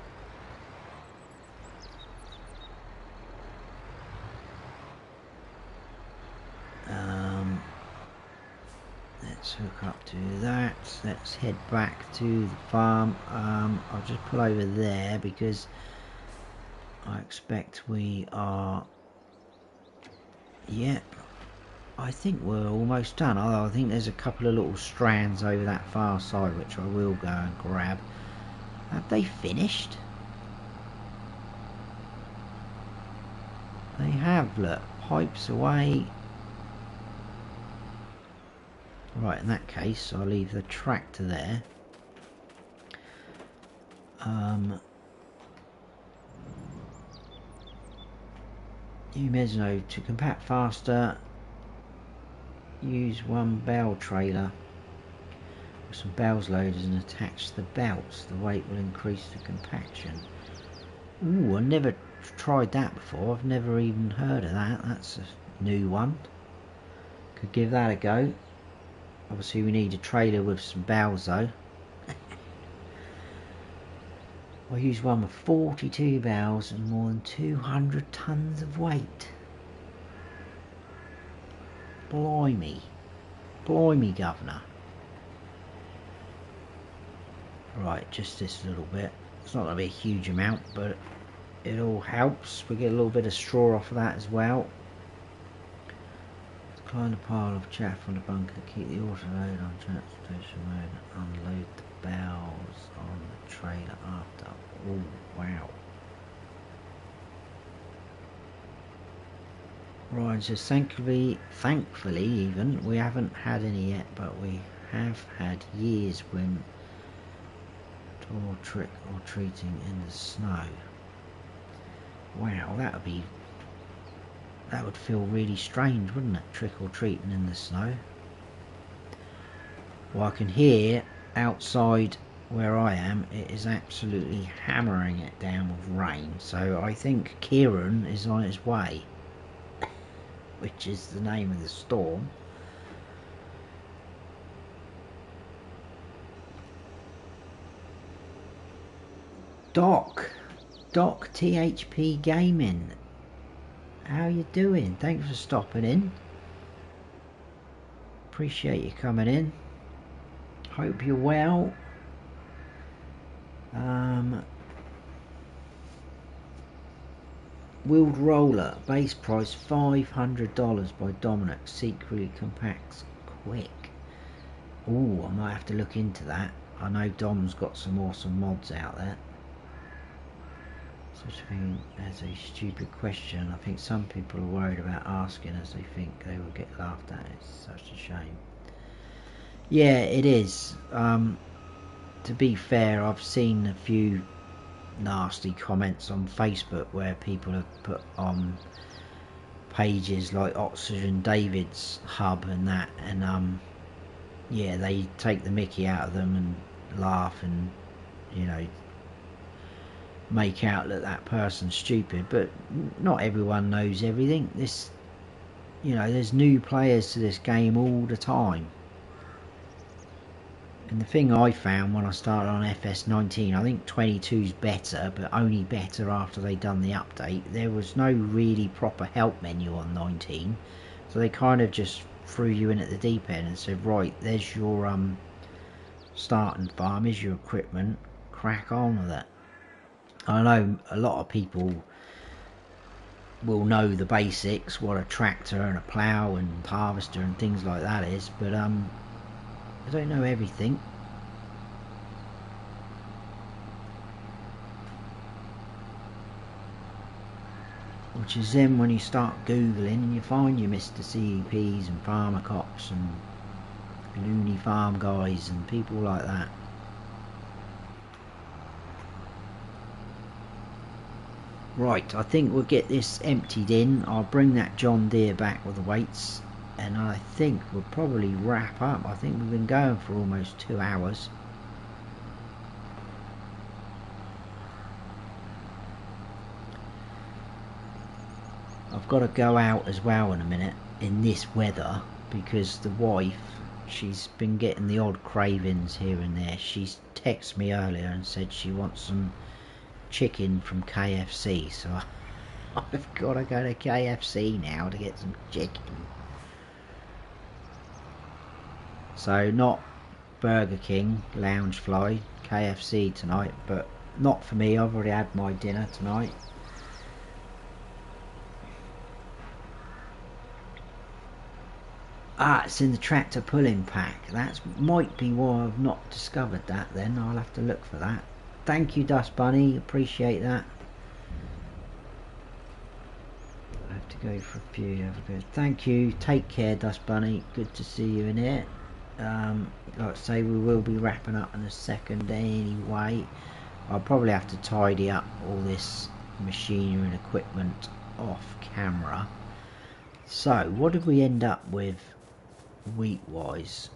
Let's hook up to that. Let's head back to the farm. I'll just pull over there because I expect we are, yep, I think we're almost done, although I think there's a couple of little strands over that far side which I will go and grab. Have they finished? They have, look, pipes away. Right, in that case I'll leave the tractor there. New Mesno, to compact faster, use one bell trailer with some bells loaders and attach the belts. The weight will increase the compaction. Ooh, I never tried that before. I've never even heard of that. That's a new one. Could give that a go. Obviously we need a trailer with some bales though. I use one with 42 bales and more than 200 tons of weight. Blimey. Blimey, governor. Right, just this little bit. It's not going to be a huge amount, but it all helps. We get a little bit of straw off of that as well. Climb a pile of chaff on the bunker, keep the auto load on transportation mode, unload the bales on the trailer after. Oh, wow. Right, so thankfully even, we haven't had any yet, but we have had years when trick or treating in the snow. Wow, that would feel really strange, wouldn't it? Trick or treating in the snow. Well, I can hear outside where I am, it is absolutely hammering it down with rain. So I think Kieran is on his way, which is the name of the storm. Doc THP Gaming, how you doing? Thanks for stopping in. Appreciate you coming in. Hope you're well. Wheeled roller, base price $500 by Dominic. Secretly compacts quick. Ooh, I might have to look into that. I know Dom's got some awesome mods out there. Such a thing as a stupid question. I think some people are worried about asking as they think they will get laughed at. It's such a shame. Yeah, it is. To be fair, I've seen a few nasty comments on Facebook where people have put on pages like Oxygen David's hub and that, and yeah, they take the mickey out of them and laugh and, you know, make out that that person's stupid. But not everyone knows everything. This, you know, there's new players to this game all the time. And the thing I found when I started on FS19, I think 22's better, but only better after they done the update. There was no really proper help menu on 19, so they kind of just threw you in at the deep end and said, right, there's your starting farm, here's your equipment, crack on with it. I know a lot of people will know the basics, what a tractor and a plough and harvester and things like that is, but I don't know everything. Which is then when you start googling and you find your Mr. CEPs and farmer cops and loony farm guys and people like that. Right, I think we'll get this emptied in. I'll bring that John Deere back with the weights, and I think we'll probably wrap up. I think we've been going for almost 2 hours. I've got to go out as well in a minute in this weather because the wife, she's been getting the odd cravings here and there. She's texted me earlier and said she wants some chicken from KFC, so I've got to go to KFC now to get some chicken. So not Burger King, Loungefly, KFC tonight, but not for me. I've already had my dinner tonight. Ah, it's in the tractor pulling pack. That might be why I've not discovered that then. I'll have to look for that. Thank you, Dust Bunny. Appreciate that. I have to go for a few. Have a good. Thank you. Take care, Dust Bunny. Good to see you in here. Like I say, we will be wrapping up in a second anyway. I'll probably have to tidy up all this machinery and equipment off camera. So, what did we end up with wheat wise?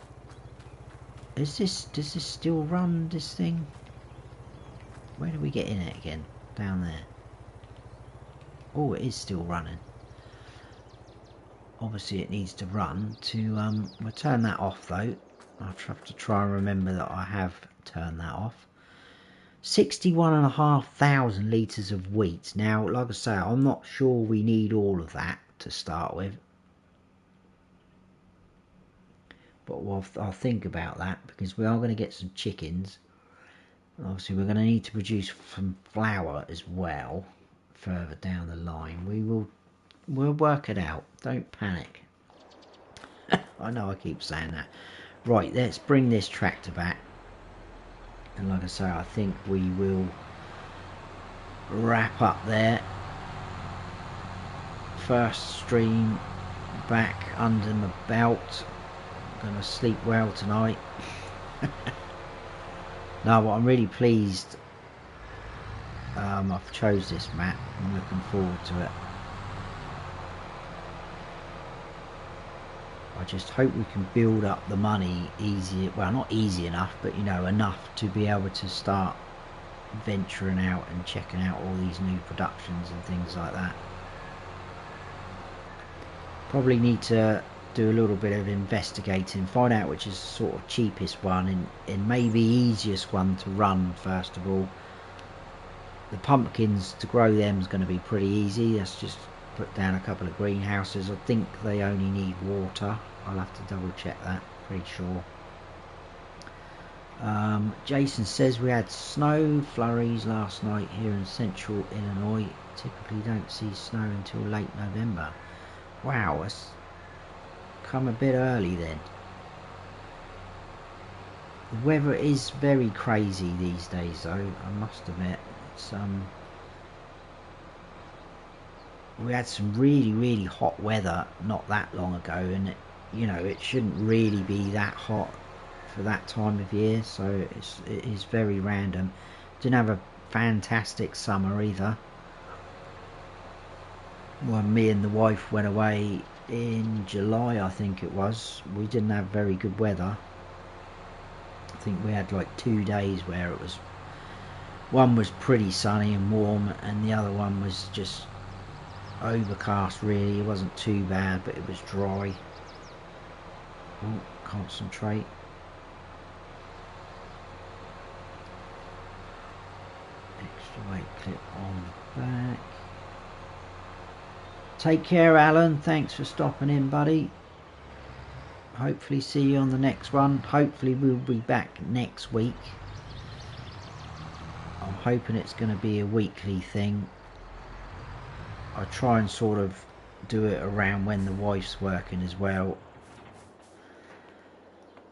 Does this still run, this thing? Where do we get in it again? down there. Oh, it is still running. Obviously it needs to run to we'll turn that off though. I'll have to try and remember that I have turned that off. 61,500 litres of wheat. Now, like I say, I'm not sure we need all of that to start with. But I'll think about that, because we are going to get some chickens. Obviously, we're going to need to produce some flour as well further down the line. We'll work it out. Don't panic. I know I keep saying that. Right, let's bring this tractor back. And like I say, I think we will wrap up there. First stream back under my belt. I'm gonna sleep well tonight. No, but I'm really pleased I've chose this map. I'm looking forward to it. I just hope we can build up the money easy, well, not easy enough, but you know, enough to be able to start venturing out and checking out all these new productions and things like that. Probably need to do a little bit of investigating, find out which is sort of cheapest one and maybe easiest one to run first of all. The pumpkins, to grow them is going to be pretty easy. Let's just put down a couple of greenhouses. I think they only need water. I'll have to double check that, pretty sure. Jason says we had snow flurries last night here in central Illinois. Typically don't see snow until late November. Wow, it's come a bit early then. The weather is very crazy these days though, I must admit. It's we had some really hot weather not that long ago, and it, you know, it shouldn't really be that hot for that time of year, so it is very random. Didn't have a fantastic summer either. When me and the wife went away in July, I think it was, we didn't have very good weather. I think we had like 2 days where it was, one was pretty sunny and warm and the other one was just overcast really. It wasn't too bad, but it was dry. Ooh, concentrate. Extra weight clip on the back. Take care, Alan. Thanks for stopping in, buddy. Hopefully see you on the next one. Hopefully we'll be back next week. I'm hoping it's going to be a weekly thing. I try and sort of do it around when the wife's working as well.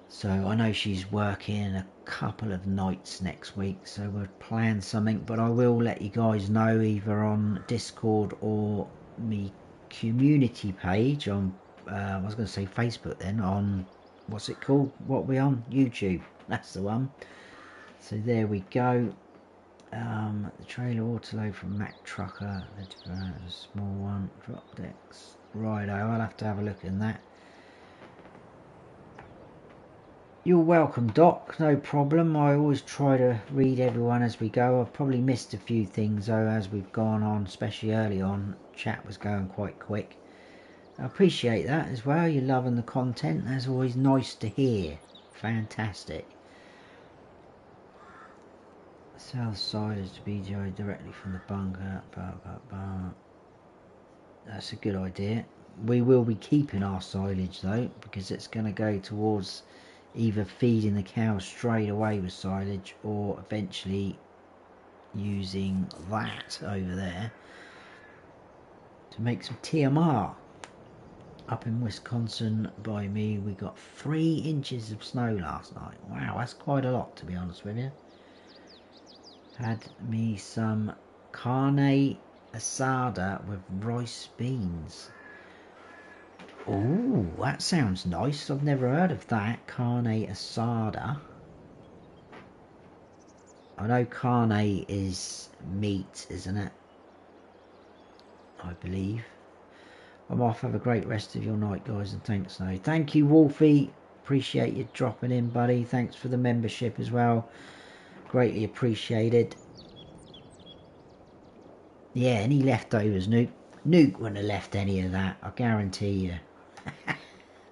So I know she's working a couple of nights next week, so we'll plan something, but I will let you guys know either on Discord or me community page on I was going to say Facebook then, on what's it called, what we on, YouTube, that's the one. So there we go. The trailer autoload from Mack Trucker, a small one, drop decks, righto, I'll have to have a look in that. You're welcome, Doc, no problem. I always try to read everyone as we go. I've probably missed a few things though as we've gone on, especially early on. Chat was going quite quick. I appreciate that as well. You're loving the content. That's always nice to hear. Fantastic. South side is to BGI directly from the bunker. That's a good idea. We will be keeping our silage though, because it's going to go towards either feeding the cows straight away with silage or eventually using that over there to make some TMR. Up in Wisconsin by me we got 3 inches of snow last night. Wow, that's quite a lot to be honest with you. Had me some carne asada with rice beans. Oh, that sounds nice. I've never heard of that. Carne asada. I know carne is meat, isn't it? I believe. I'm off. Have a great rest of your night, guys, and thanks. No, thank you, Wolfie. Appreciate you dropping in, buddy. Thanks for the membership as well. Greatly appreciated. Yeah, any leftovers, Nuke. Nuke wouldn't have left any of that, I guarantee you.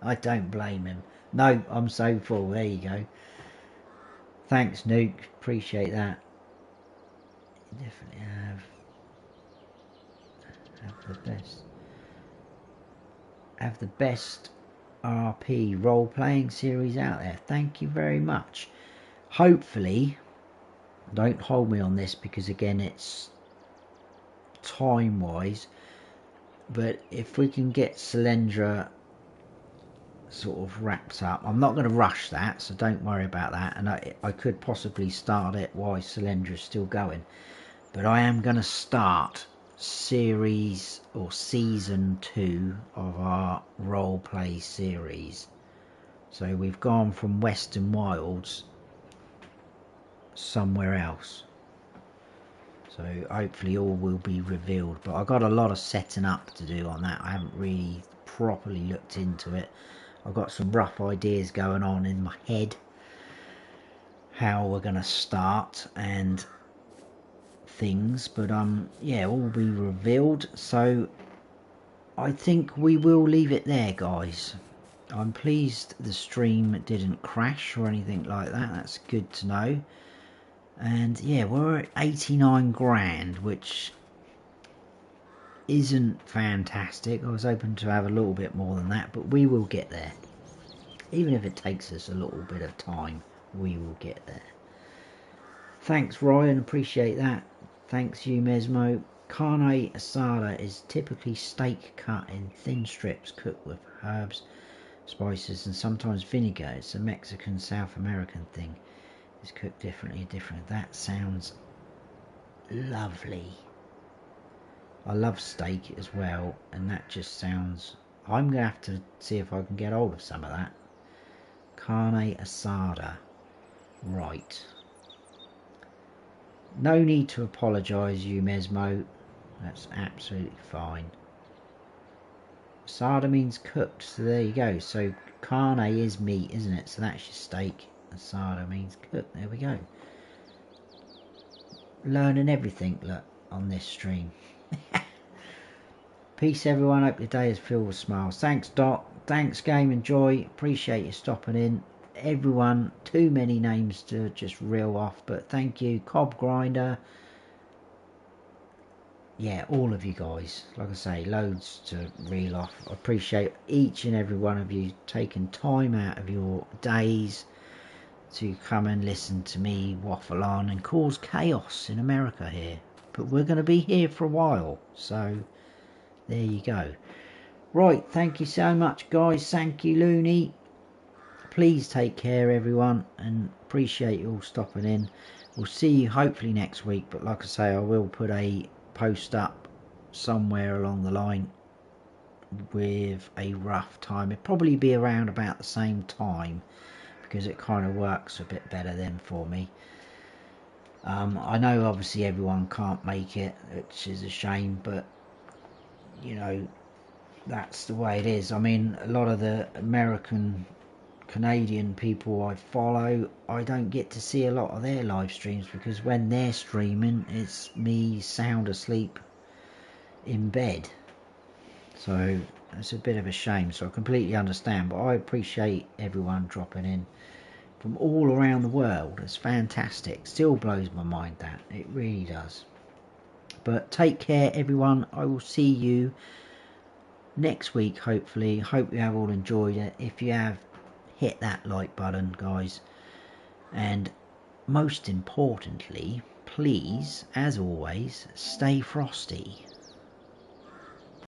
I don't blame him. No, I'm so full. There you go. Thanks, Nuke. Appreciate that. You definitely have the best. Have the best RP role-playing series out there. Thank you very much. Hopefully, don't hold me on this because again it's time-wise, but if we can get Cylindra sort of wrapped up, I'm not going to rush that, so don't worry about that, and I could possibly start it while Cylindra is still going, but I am going to start series or season 2 of our role play series. So we've gone from Western Wilds somewhere else, so hopefully all will be revealed, but I've got a lot of setting up to do on that. I haven't really properly looked into it. I've got some rough ideas going on in my head how we're going to start and things, but yeah, all will be revealed. So I think we will leave it there, guys. I'm pleased the stream didn't crash or anything like that. That's good to know. And yeah, we're at 89 grand, which isn't fantastic. I was hoping to have a little bit more than that, but we will get there. Even if it takes us a little bit of time, we will get there. Thanks, Ryan. Appreciate that. Thanks, you, Mesmo. Carne asada is typically steak cut in thin strips, cooked with herbs, spices, and sometimes vinegar. It's a Mexican, South American thing. It's cooked differently. That sounds lovely. I love steak as well, and that just sounds... I'm going to have to see if I can get hold of some of that. Carne asada. Right. No need to apologise, you Mesmo. That's absolutely fine. Asada means cooked, so there you go. So carne is meat, isn't it? So that's your steak. Asada means cooked. There we go. Learning everything, look, on this stream. Peace, everyone. Hope your day is filled with smiles. Thanks, Dot. Thanks, Game and Joy. Appreciate you stopping in. Everyone, too many names to just reel off, but thank you. Cob Grinder. Yeah, all of you guys. Like I say, loads to reel off. I appreciate each and every one of you taking time out of your days to come and listen to me waffle on and cause chaos in America here. But we're going to be here for a while, so there you go. Right, thank you so much, guys. Thank you, Looney. Please take care, everyone, and appreciate you all stopping in. We'll see you hopefully next week, but like I say, I will put a post up somewhere along the line with a rough time. It'll probably be around about the same time because it kind of works a bit better then for me. I know obviously everyone can't make it, which is a shame, but you know, that's the way it is. I mean, a lot of the Canadian people I follow, I don't get to see a lot of their live streams because when they're streaming, it's me sound asleep in bed. So it's a bit of a shame. So I completely understand, but I appreciate everyone dropping in from all around the world. It's fantastic. Still blows my mind, that it really does. But take care, everyone. I will see you next week, hopefully. Hope you have all enjoyed it. If you have, hit that like button, guys, and most importantly, please, as always, stay frosty.